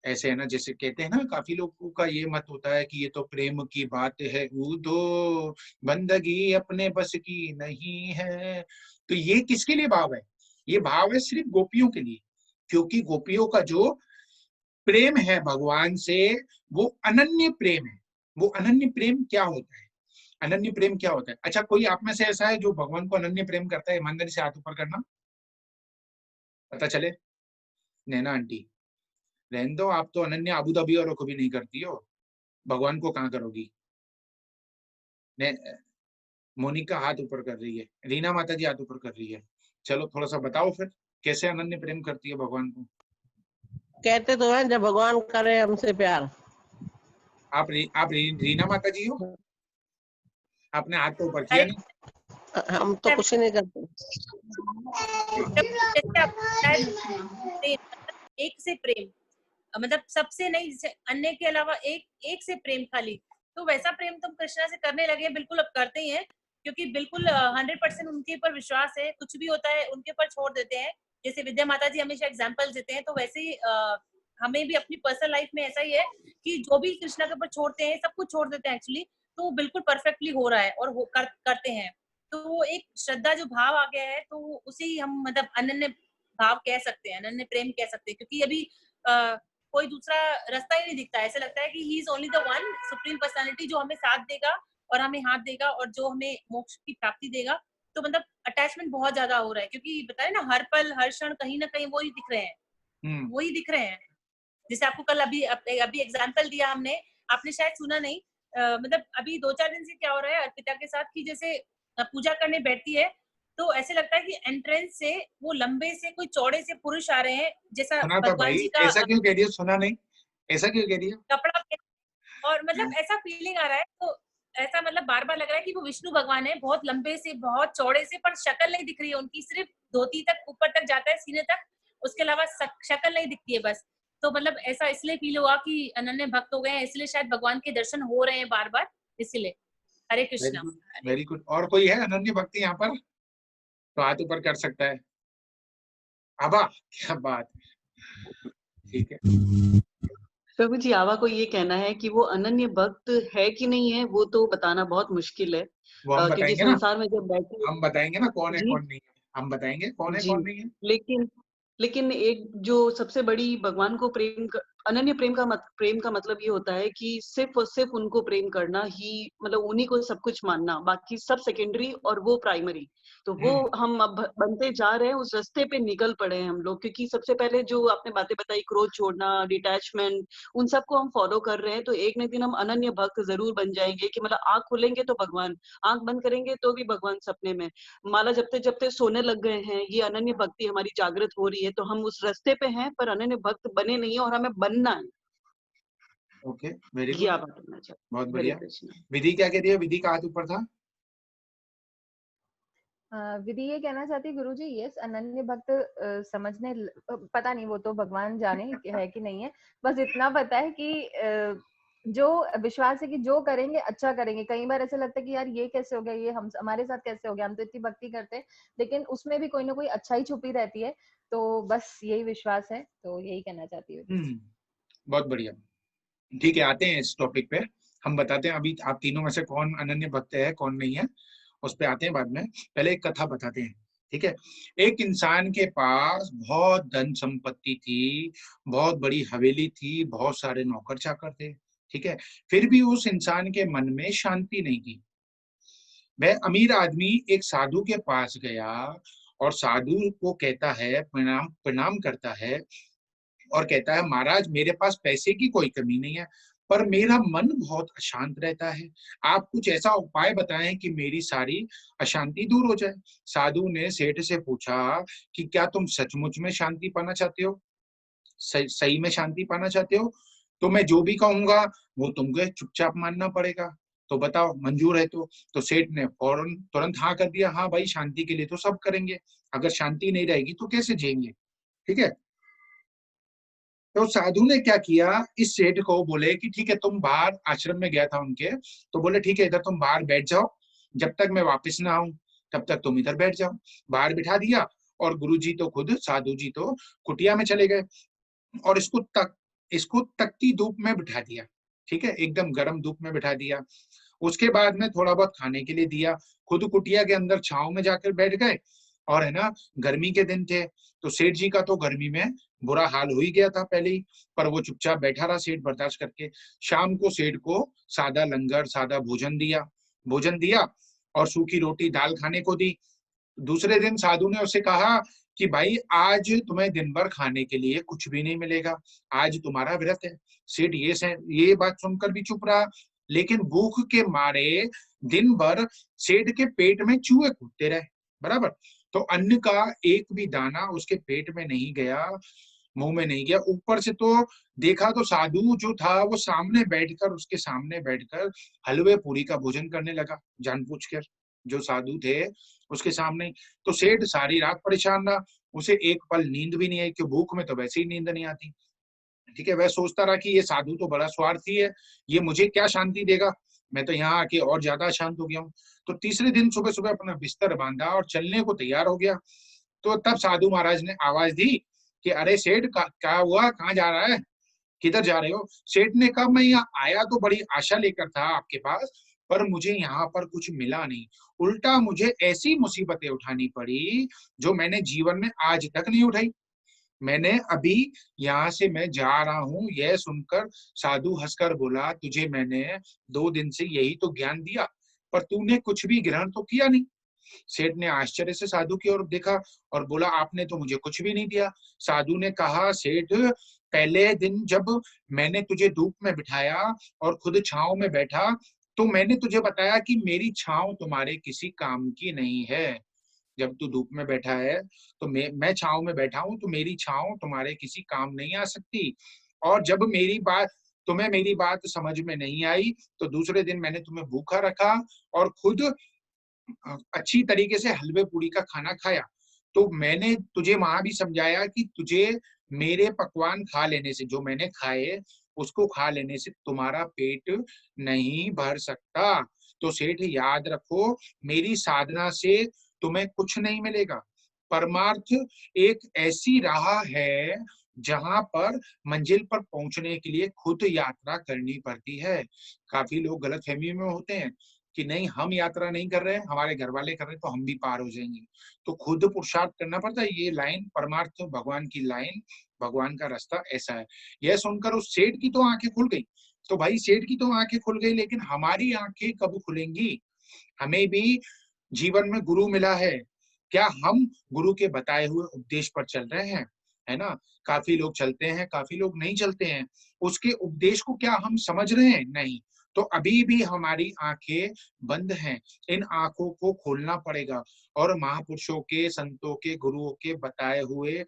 ऐसे है ना, जैसे कहते हैं ना, काफी लोगों का ये मत होता है कि ये तो प्रेम की बात है, दो बंदगी अपने बस की नहीं है। तो ये किसके लिए भाव है, ये भाव है सिर्फ गोपियों के लिए, क्योंकि गोपियों का जो प्रेम है भगवान से वो अनन्य प्रेम है। वो अनन्य प्रेम क्या होता है, अनन्य प्रेम क्या होता है। अच्छा, कोई आप में से ऐसा है जो भगवान को अनन्य प्रेम करता है, ईमानदारी से हाथ ऊपर करना, पता चले। नैना आंटी, रहने दो, आप तो अनन्य अबू धाबी वालों को भी नहीं करती हो, भगवान को कहाँ करोगी। मोनिका हाथ ऊपर कर रही है, रीना माता जी हाथ ऊपर कर रही है। चलो थोड़ा सा बताओ फिर, कैसे अनन्य प्रेम करती है भगवान को। कहते तो हैं जब भगवान करे हमसे प्यार। आप रीना माता जी हो, आपने हाथ तो ऊपर किया नहीं। हम तो कुछ नहीं करते। एक से प्रेम, मतलब सबसे नहीं, अन्य के अलावा एक से प्रेम खाली, तो वैसा प्रेम तुम कृष्णा से करने लगे, बिल्कुल अब करते ही हैं, क्योंकि बिल्कुल 100% उनके ऊपर विश्वास है, कुछ भी होता है उनके ऊपर छोड़ देते हैं। जैसे विद्या माता जी हमेशा एग्जांपल देते हैं, तो वैसे ही हमें भी अपनी पर्सनल लाइफ में ऐसा ही है कि जो भी कृष्णा के ऊपर छोड़ते हैं, सब कुछ छोड़ देते हैं एक्चुअली, तो वो बिल्कुल परफेक्टली हो रहा है और वो करते हैं। तो वो एक श्रद्धा जो भाव आ गया है, तो उसे ही हम मतलब अनन्य भाव कह सकते हैं, अनन्य प्रेम कह सकते हैं, क्योंकि अभी कोई दूसरा रास्ता ही नहीं दिखता है। ऐसा लगता है कि he is only the one supreme personality जो हमें साथ देगा और हमें हाथ देगा और जो हमें मोक्ष की प्राप्ति देगा। तो मतलब अटैचमेंट बहुत ज्यादा हो रहा है, क्योंकि बताए ना, हर पल हर क्षण कहीं ना कहीं वो ही दिख रहे हैं, वही दिख रहे हैं। जैसे आपको कल अभी एग्जाम्पल दिया हमने, आपने शायद सुना नहीं, मतलब अभी 2-4 दिन से क्या हो रहा है अर्पिता के साथ कि जैसे पूजा करने बैठती है तो ऐसे लगता है कि एंट्रेंस से वो लंबे से कोई चौड़े से पुरुष आ रहे हैं, जैसा सुना था भगवान भाई, जी का ऐसा क्यों कह रही हो, सुना नहीं, ऐसा क्यों कह रही हो। कपड़ा और मतलब ऐसा फीलिंग आ रहा है, तो ऐसा मतलब बार बार लग रहा है कि वो विष्णु भगवान है, बहुत लंबे से बहुत चौड़े से, पर शक्ल नहीं दिख रही है उनकी, सिर्फ धोती तक ऊपर तक जाता है, सीने तक, उसके अलावा शक्ल नहीं दिखती है बस। तो मतलब ऐसा इसलिए फील हुआ कि अनन्य भक्त हो गए हैं, इसलिए शायद भगवान के दर्शन हो रहे हैं बार बार, इसलिए। हरे कृष्णा। Very good. और कोई है अनन्य भक्ति यहाँ पर, तो हाथ ऊपर कर सकता है। आबा, क्या बात, ठीक है। प्रभु जी, आवा को ये कहना है कि वो अनन्य भक्त है कि नहीं है, वो तो बताना बहुत मुश्किल है, वो हम क्योंकि बताएंगे ना, संसार में जब बैठे, हम बताएंगे ना कौन है जी कौन नहीं है, हम बताएंगे कौन है जी, कौन नहीं है। लेकिन एक जो सबसे बड़ी भगवान को अनन्य प्रेम का मतलब ये होता है कि सिर्फ और सिर्फ उनको प्रेम करना ही, मतलब उन्हीं को सब कुछ मानना, बाकी सब सेकेंडरी और वो प्राइमरी। तो वो हम अब बनते जा रहे हैं, उस रास्ते पे निकल पड़े हैं हम लोग, क्योंकि सबसे पहले जो आपने बातें बताई, क्रोध छोड़ना, डिटैचमेंट, उन सबको हम फॉलो कर रहे हैं। तो एक न दिन हम अनन्य भक्त जरूर बन जाएंगे, कि मतलब आंख खोलेंगे तो भगवान, आंख बंद करेंगे तो भी भगवान सपने में। माला जपते जपते सोने लग गए हैं, ये अनन्य भक्ति हमारी जागृत हो रही है, तो हम उस रास्ते पे हैं, पर अनन्य भक्त बने नहीं है और हमें बनना है। ओके, वेरी ये गुड, आप बताना चाहते। बहुत हरे बढ़िया। कृष्ण। विधि क्या कह रही है, विधि का हाथ ऊपर था। विधि ये कहना चाहती गुरुजी, यस अनन्य भक्त समझने पता नहीं, वो तो भगवान जाने है कि नहीं है, बस इतना पता है कि जो विश्वास है कि जो करेंगे अच्छा करेंगे। कई बार ऐसा लगता है कि यार ये कैसे हो गया, ये हम हमारे साथ कैसे हो गया, हम तो इतनी भक्ति करते हैं, लेकिन उसमें भी कोई ना कोई अच्छाई छुपी रहती है। तो बस यही विश्वास है, तो यही कहना चाहती हूँ। बहुत बढ़िया, ठीक है, आते हैं इस टॉपिक पे, हम बताते हैं अभी आप तीनों में से कौन अनन्य भक्त है कौन नहीं है, उस पे आते हैं बाद में, पहले एक कथा बताते हैं। ठीक है, एक इंसान के पास बहुत धन संपत्ति थी, बहुत बड़ी हवेली थी, बहुत सारे नौकर चाकर थे। ठीक है, फिर भी उस इंसान के मन में शांति नहीं थी। वह अमीर आदमी एक साधु के पास गया और साधु को कहता है, प्रणाम प्रणाम करता है और कहता है, महाराज मेरे पास पैसे की कोई कमी नहीं है, पर मेरा मन बहुत अशांत रहता है। आप कुछ ऐसा उपाय बताएं कि मेरी सारी अशांति दूर हो जाए। साधु ने सेठ से पूछा कि क्या तुम सचमुच में शांति पाना चाहते हो, सही में शांति पाना चाहते हो? तो मैं जो भी कहूंगा वो तुमको चुपचाप मानना पड़ेगा, तो बताओ मंजूर है? तो सेठ ने फौरन तुरंत हाँ कर दिया, हाँ भाई शांति के लिए तो सब करेंगे, अगर शांति नहीं रहेगी तो कैसे जिएंगे। ठीक है, तो साधु ने क्या किया, इस सेठ को बोले कि ठीक है, तुम बाहर, आश्रम में गया था उनके, तो बोले ठीक है इधर तुम बाहर बैठ जाओ, जब तक मैं वापस ना आऊं तब तक तुम इधर बैठ जाओ। बाहर बिठा दिया और गुरुजी तो खुद, साधु जी तो कुटिया में चले गए और इसको तकती धूप में बिठा दिया। ठीक है, एकदम गर्म धूप में बिठा दिया। उसके बाद में थोड़ा बहुत खाने के लिए दिया, खुद कुटिया के अंदर छांव में जाकर बैठ गए। और है ना, गर्मी के दिन थे, तो सेठ जी का तो गर्मी में बुरा हाल हो ही गया था पहले ही, पर वो चुपचाप बैठा रहा सेठ, बर्दाश्त करके। शाम को सेठ को सादा लंगर, सादा भोजन दिया और सूखी रोटी दाल खाने को दी। दूसरे दिन साधु ने उससे कहा कि भाई आज तुम्हें दिन भर खाने के लिए कुछ भी नहीं मिलेगा, आज तुम्हारा व्रत है। सेठ ये बात सुनकर भी चुप रहा, लेकिन भूख के मारे दिन भर सेठ के पेट में चूहे कूदते रहे, बराबर। तो अन्न का एक भी दाना उसके पेट में नहीं गया, मुंह में नहीं गया। ऊपर से तो देखा तो साधु जो था वो उसके सामने बैठकर हलवे पूरी का भोजन करने लगा, जानबूझकर, जो साधु थे उसके सामने। तो सेठ सारी रात परेशान रहा, उसे एक पल नींद भी नहीं आई, क्योंकि भूख में तो वैसे ही नींद नहीं आती। ठीक है, वह सोचता रहा कि ये साधु तो बड़ा स्वार्थी है, ये मुझे क्या शांति देगा, मैं तो यहाँ आके और ज्यादा अशांत हो गया हूँ। तो तीसरे दिन सुबह सुबह अपना बिस्तर बांधा और चलने को तैयार हो गया। तो तब साधु महाराज ने आवाज दी कि अरे सेठ, क्या हुआ, कहाँ जा रहा है, किधर जा रहे हो? सेठ ने कहा, मैं यहाँ आया तो बड़ी आशा लेकर था आपके पास, पर मुझे यहाँ पर कुछ मिला नहीं, उल्टा मुझे ऐसी मुसीबतें उठानी पड़ी जो मैंने जीवन में आज तक नहीं उठाई। मैंने अभी यहाँ से मैं जा रहा हूँ, यह सुनकर साधु हंसकर बोला, तुझे मैंने 2 दिन से यही तो ज्ञान दिया, पर तूने कुछ भी ग्रहण तो किया नहीं। सेठ ने आश्चर्य से साधु की ओर देखा और बोला, आपने तो मुझे कुछ भी नहीं दिया। साधु ने कहा, सेठ पहले दिन जब मैंने तुझे धूप में बिठाया और खुद छांव में बैठा, तो मैंने तुझे बताया कि मेरी छांव तुम्हारे किसी काम की नहीं है। जब तू धूप में बैठा है तो मैं छांव में बैठा हूं, तो मेरी छांव तुम्हारे किसी काम नहीं आ सकती। और जब तुम्हें मेरी बात समझ में नहीं आई, तो दूसरे दिन मैंने तुम्हें भूखा रखा और खुद अच्छी तरीके से हलवे पूरी का खाना खाया। तो मैंने तुझे वहां भी समझाया कि तुझे मेरे पकवान खा लेने से, जो मैंने खाए उसको खा लेने से तुम्हारा पेट नहीं भर सकता। तो सेठ याद रखो, मेरी साधना से तुम्हें कुछ नहीं मिलेगा। परमार्थ एक ऐसी राह है जहां पर मंजिल पर पहुंचने के लिए खुद यात्रा करनी पड़ती है। काफी लोग गलतफहमी में होते हैं कि नहीं, हम यात्रा नहीं कर रहे हैं, हमारे घर वाले कर रहे हैं तो हम भी पार हो जाएंगे। तो खुद पुरुषार्थ करना पड़ता है। ये लाइन परमार्थ भगवान की लाइन, भगवान का रास्ता ऐसा है। यह सुनकर उस सेठ की तो आंखें खुल गई। तो भाई सेठ की तो आंखें खुल गई, लेकिन हमारी आंखें कब खुलेंगी? हमें भी जीवन में गुरु मिला है, क्या हम गुरु के बताए हुए उपदेश पर चल रहे हैं? है ना, काफी लोग चलते हैं, काफी लोग नहीं चलते हैं। उसके उपदेश को क्या हम समझ रहे हैं? नहीं। तो अभी भी हमारी आंखें बंद हैं, इन आंखों को खोलना पड़ेगा और महापुरुषों के, संतों के, गुरुओं के बताए हुए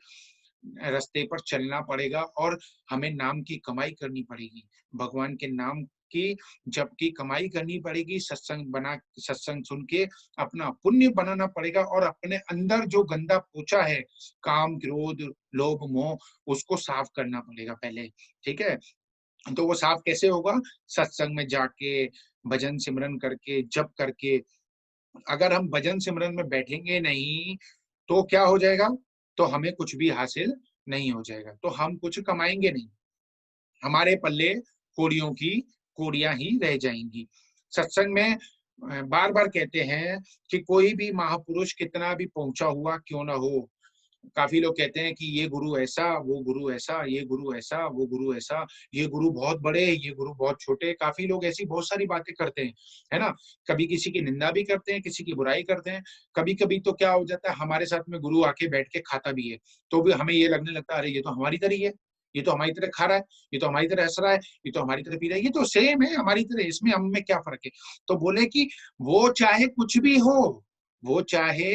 रास्ते पर चलना पड़ेगा और हमें नाम की कमाई करनी पड़ेगी, भगवान के नाम की जप की कमाई करनी पड़ेगी। सत्संग सुन के अपना पुण्य बनाना पड़ेगा और अपने अंदर जो गंदा पोछा है, काम, क्रोध, लोभ, मोह, उसको साफ करना पड़ेगा पहले। ठीक है, तो वो साफ कैसे होगा? सत्संग में जाके, भजन सिमरन करके, जप करके। अगर हम भजन सिमरन में बैठेंगे नहीं तो क्या हो जाएगा? तो हमें कुछ भी हासिल नहीं हो जाएगा, तो हम कुछ कमाएंगे नहीं, हमारे पल्ले कोड़ियों की कोड़ियां ही रह जाएंगी। सत्संग में बार बार कहते हैं कि कोई भी महापुरुष कितना भी पहुंचा हुआ क्यों ना हो, काफी लोग कहते हैं कि ये गुरु ऐसा, वो गुरु ऐसा, ये गुरु ऐसा, वो गुरु ऐसा, ये गुरु बहुत बड़े, ये गुरु बहुत छोटे। काफी लोग ऐसी बहुत सारी बातें करते हैं, है ना। कभी किसी की निंदा भी करते हैं, किसी की बुराई करते हैं। कभी कभी तो क्या हो जाता है, हमारे साथ में गुरु आके बैठ के खाता भी है, तो भी हमें ये लगने लगता है अरे ये तो हमारी तरह ही है, ये तो हमारी तरह खा रहा है, ये तो हमारी तरह हंस रहा है, ये तो हमारी तरह पी रहा है, ये तो सेम है हमारी तरह, इसमें हम में क्या फर्क है। तो बोले कि वो चाहे कुछ भी हो, वो चाहे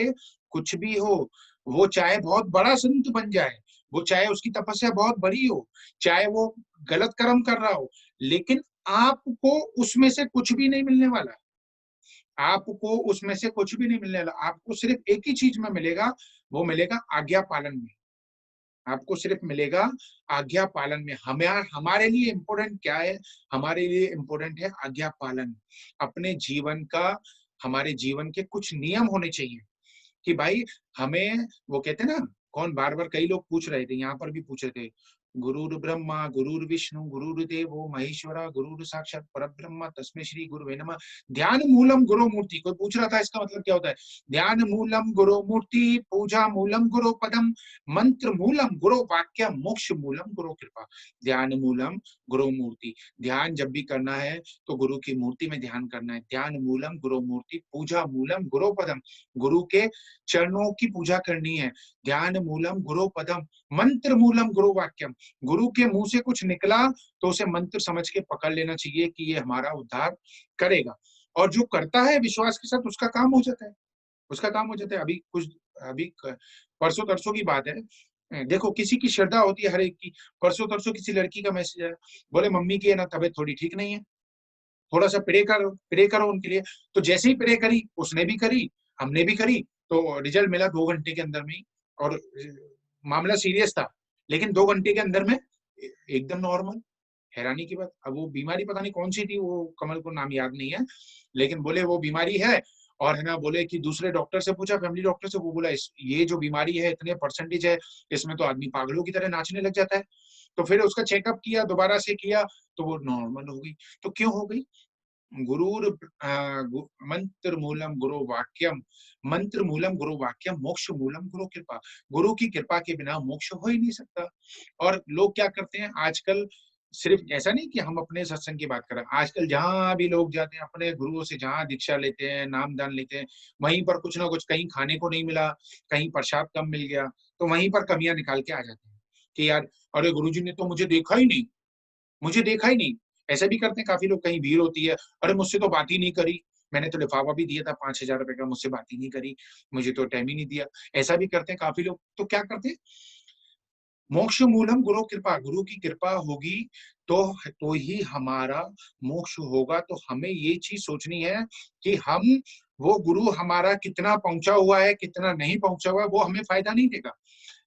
कुछ भी हो, वो चाहे बहुत बड़ा संत बन जाए, वो चाहे उसकी तपस्या बहुत बड़ी हो, चाहे वो गलत कर्म कर रहा हो, लेकिन आपको उसमें से कुछ भी नहीं मिलने वाला। आपको उसमें से कुछ भी नहीं मिलने वाला। आपको सिर्फ एक ही चीज में मिलेगा, वो मिलेगा आज्ञा पालन में। आपको सिर्फ मिलेगा आज्ञा पालन में। हमें, हमारे लिए इम्पोर्टेंट क्या है? हमारे लिए इम्पोर्टेंट है आज्ञा पालन। अपने जीवन का, हमारे जीवन के कुछ नियम होने चाहिए कि भाई हमें, वो कहते हैं ना, कौन बार बार कई लोग पूछ रहे थे, यहाँ पर भी पूछ रहे थे, गुरुर ब्रह्मा गुरुर विष्णु गुरुर्देवो महेश्वरा गुरुर साक्षात परब्रह्म तस्मै श्री गुरुवे नमः। ध्यान मूलम गुरु मूर्ति। कोई पूछ रहा था इसका मतलब क्या होता है? ध्यान मूलम गुरु मूर्ति, पूजा मूलम गुरु पदम, मंत्र मूलम गुरु वाक्य, मोक्ष मूलम गुरु कृपा। ध्यान मूलम गुरु मूर्ति। ध्यान जब भी करना है तो गुरु की मूर्ति में ध्यान करना है। ध्यान मूलम गुरु मूर्ति, पूजा मूलम गुरु पदम, गुरु के चरणों की पूजा करनी है। ध्यान मूलम गुरु पदम, मंत्र मूलम गुरु वाक्यम। गुरु के मुंह से कुछ निकला तो उसे मंत्र समझ के पकड़ लेना चाहिए कि ये हमारा उद्धार करेगा। और जो करता है विश्वास के साथ, उसका काम हो जाता है, उसका काम हो जाता है। अभी परसों तरसों की बात है, देखो किसी की श्रद्धा होती है हर एक की। परसों तरसों किसी लड़की का मैसेज आया, बोले मम्मी की है ना तबीयत थोड़ी ठीक नहीं है, थोड़ा सा प्रे करो उनके लिए। तो जैसे ही प्रे करी, उसने भी करी, हमने भी करी, तो रिजल्ट मिला 2 घंटे के अंदर में ही। और मामला सीरियस था, लेकिन 2 घंटे के अंदर में एकदम नॉर्मल। हैरानी की बात, अब वो बीमारी पता नहीं कौन सी थी, वो कमल को नाम याद नहीं है, लेकिन बोले वो बीमारी है। और है ना, बोले कि दूसरे डॉक्टर से पूछा, फैमिली डॉक्टर से, वो बोला ये जो बीमारी है इतने परसेंटेज है, इसमें तो आदमी पागलों की तरह नाचने लग जाता है। तो फिर उसका चेकअप किया, दोबारा से किया, तो वो नॉर्मल हो गई। तो क्यों हो गई? गुरुर मंत्र मूलम गुरु वाक्यम, मंत्र मूलम गुरु वाक्यम, मोक्ष मूलम गुरु कृपा। गुरु की कृपा के बिना मोक्ष हो ही नहीं सकता। और लोग क्या करते हैं आजकल, सिर्फ ऐसा नहीं कि हम अपने सत्संग की बात करें, आजकल जहां भी लोग जाते हैं अपने गुरुओं से, जहां दीक्षा लेते हैं, नामदान लेते हैं, वहीं पर कुछ ना कुछ, कहीं खाने को नहीं मिला, कहीं प्रसाद कम मिल गया, तो वहीं पर कमियां निकाल के आ जाते हैं कि यार अरे गुरुजी ने तो मुझे देखा ही नहीं, मुझे देखा ही नहीं। ऐसे भी करते हैं काफी लोग। कहीं भीड़ होती है, अरे मुझसे तो बात ही नहीं करी, मैंने तो लिफाफा भी दिया था 5,000 रुपए का, मुझसे बात ही नहीं करी, मुझे तो टाइम ही नहीं दिया। ऐसा भी करते हैं काफी लोग। तो क्या करते हैं? मोक्ष मूलम गुरु कृपा, गुरु की कृपा होगी तो ही हमारा मोक्ष होगा। तो हमें ये चीज सोचनी है कि हम, वो गुरु हमारा कितना पहुंचा हुआ है, कितना नहीं पहुंचा हुआ है, वो हमें फायदा नहीं देगा।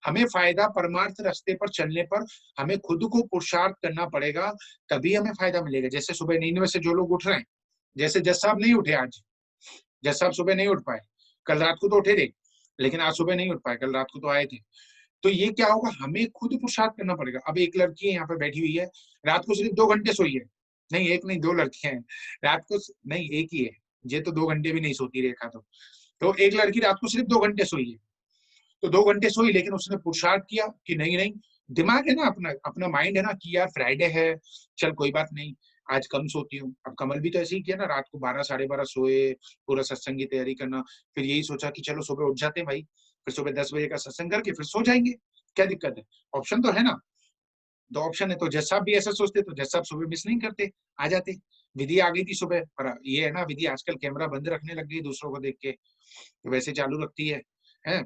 हमें फायदा परमार्थ रास्ते पर चलने पर हमें खुद को पुरुषार्थ करना पड़ेगा, तभी हमें फायदा मिलेगा। जैसे सुबह 9 बजे से जो लोग उठ रहे हैं, जैसे जज साहब नहीं उठे आज, जज साहब सुबह नहीं उठ पाए, कल रात को तो उठे थे, लेकिन आज सुबह नहीं उठ पाए, कल रात को तो आए थे। तो ये क्या होगा, हमें खुद पुरुषार्थ करना पड़ेगा। अब एक लड़की है यहाँ पे बैठी हुई है, रात को सिर्फ 2 घंटे सोई है, नहीं एक नहीं 2 लड़कियां हैं, रात को नहीं एक ही है, ये तो 2 घंटे भी नहीं सोती रेखा। तो एक लड़की रात को सिर्फ 2 घंटे सोई है, तो 2 घंटे सोई, लेकिन उसने पुरुषार्थ किया कि नहीं नहीं, दिमाग है ना, अपना अपना माइंड है ना कि यार फ्राइडे है, चल कोई बात नहीं, आज कम सोती हूँ। अब कमल भी तो ऐसे ही किया ना, रात को 12 साढ़े 12 सोए, पूरा सत्संग की तैयारी करना, फिर यही सोचा कि चलो सुबह उठ जाते हैं भाई, फिर सुबह 10 बजे का सत्संग करके फिर सो जाएंगे, क्या दिक्कत है? ऑप्शन तो है ना, दो ऑप्शन है। तो जज साहब भी ऐसा सोचते तो जज साहब सुबह मिस नहीं करते, आ जाते। विधि आ गई थी सुबह, पर ये है ना, विधि आजकल कैमरा बंद रखने लग गई दूसरों को देख के, तो वैसे चालू रखती है।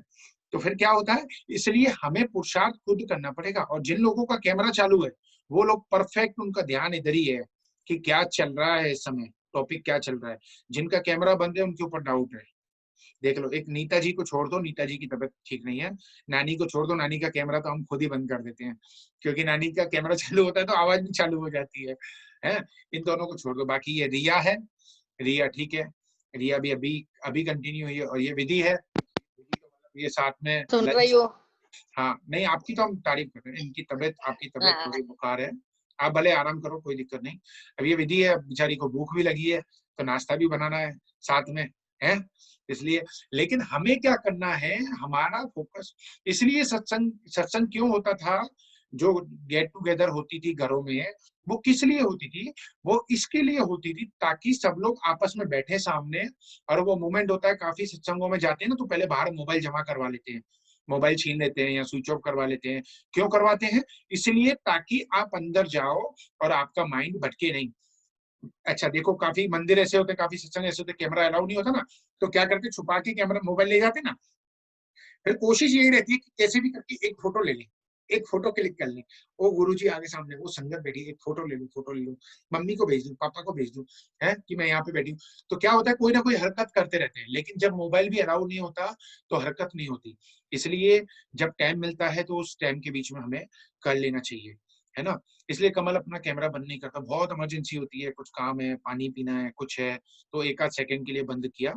तो फिर क्या होता है, इसलिए हमें पुरुषार्थ खुद करना पड़ेगा। और जिन लोगों का कैमरा चालू है वो लोग परफेक्ट, उनका ध्यान इधर ही है कि क्या चल रहा है इस समय, टॉपिक क्या चल रहा है। जिनका कैमरा बंद है उनके ऊपर डाउट है। देख लो, एक नीता जी को छोड़ दो, नीता जी की तबीयत ठीक नहीं है, नानी को छोड़ दो, नानी का कैमरा तो हम खुद ही बंद कर देते हैं, क्योंकि नानी का कैमरा चालू होता है तो आवाज भी चालू हो जाती है। इन दोनों को छोड़ दो। बाकी ये रिया है, रिया ठीक है, रिया भी अभी कंटिन्यू हुई है। और ये विधि है, ये साथ में सुन रही हो? हाँ नहीं, आपकी तो हम तारीफ कर रहे हैं, इनकी तबीयत, आपकी तबीयत थोड़ी बुखार है, आप भले आराम करो, कोई दिक्कत नहीं। अब ये विधि है, बेचारी को भूख भी लगी है, तो नाश्ता भी बनाना है साथ में, है इसलिए। लेकिन हमें क्या करना है, हमारा फोकस, इसलिए सत्संग क्यों होता था, जो गेट टुगेदर होती थी घरों में, वो किस लिए होती थी, वो इसके लिए होती थी ताकि सब लोग आपस में बैठे सामने। और वो मोमेंट होता है, काफी सत्संगों में जाते हैं ना तो पहले बाहर मोबाइल जमा करवा लेते हैं, मोबाइल छीन लेते हैं या स्विच ऑफ करवा लेते हैं। क्यों करवाते हैं, इसलिए ताकि आप अंदर जाओ और आपका माइंड भटके नहीं। अच्छा देखो, काफी मंदिर ऐसे होते, काफी सत्संग ऐसे होते, कैमरा अलाउ नहीं होता ना, तो क्या करते, छुपा के कैमरा मोबाइल ले जाते ना, फिर कोशिश यही रहती है कि कैसे भी करके एक फोटो ले लें, एक फोटो क्लिक कर लें। वो गुरुजी आगे सामने, वो संगत बैठी, एक फोटो ले लूं, फोटो ले लूं, मम्मी को भेज दूं, पापा को भेज दूं, है कि मैं यहाँ पे बैठी हूँ। तो क्या होता है, कोई ना कोई हरकत करते रहते हैं। लेकिन जब मोबाइल भी अलाउ नहीं होता तो हरकत नहीं होती। इसलिए जब टाइम मिलता है तो उस टाइम के बीच में हमें कर लेना चाहिए, है ना। इसलिए कमल अपना कैमरा बंद नहीं करता, बहुत इमरजेंसी होती है, कुछ काम है, पानी पीना है, कुछ है, तो एक आध सेकंड के लिए बंद किया,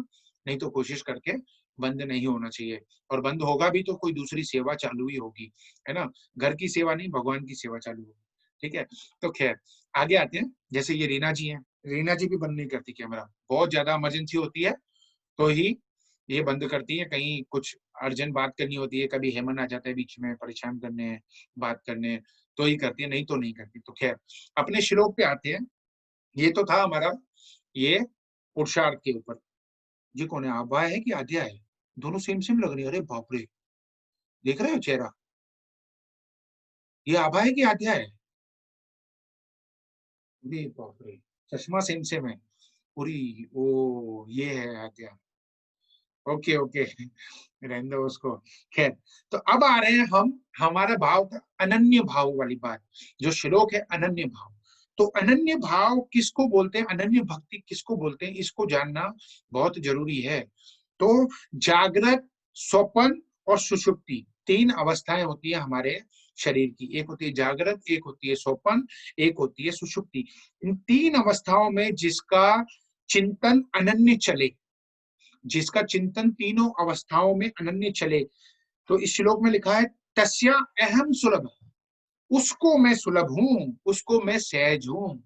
नहीं तो कोशिश करके बंद नहीं होना चाहिए। और बंद होगा भी तो कोई दूसरी सेवा चालू ही होगी, है ना, घर की सेवा नहीं, भगवान की सेवा चालू होगी। ठीक है, तो खैर आगे आते हैं। जैसे ये रीना जी हैं, रीना जी भी बंद नहीं करती कैमरा, बहुत ज्यादा इमरजेंसी होती है तो ही ये बंद करती है, कहीं कुछ अर्जेंट बात करनी होती है, कभी हेमन आ जाता है बीच में परेशान करने, बात करने, तो ही करती है, नहीं तो नहीं करती। तो खैर अपने श्लोक पे आते हैं। ये तो था हमारा ये पुरुषार्थ के ऊपर। ये कौन है, आभा है कि आध्या है, दोनों सेम सेम लग रही है। अरे बाप रे, देख रहे हो चेहरा, ये आभा है कि आध्या है, अरे बाप रे, चश्मा सेम सेम है पूरी, ओ ये है आध्या, ओके ओके, रहने दो उसको। खैर, तो अब आ रहे हैं हम हमारे भाव का अनन्य भाव वाली बात, जो श्लोक है अनन्य भाव। तो अनन्य भाव किसको बोलते हैं, अनन्य भक्ति किसको बोलते हैं, इसको जानना बहुत जरूरी है। तो जागृत, स्वप्न और सुषुप्ति, तीन अवस्थाएं होती है हमारे शरीर की। एक होती है जागृत, एक होती है स्वप्न, एक होती है सुषुप्ति। इन तीन अवस्थाओं में जिसका चिंतन अनन्य चले, जिसका चिंतन तीनों अवस्थाओं में अनन्य चले, तो इस श्लोक में लिखा है तस्या अहम सुलभ, उसको मैं सुलभ हूं, उसको मैं सहज हूं।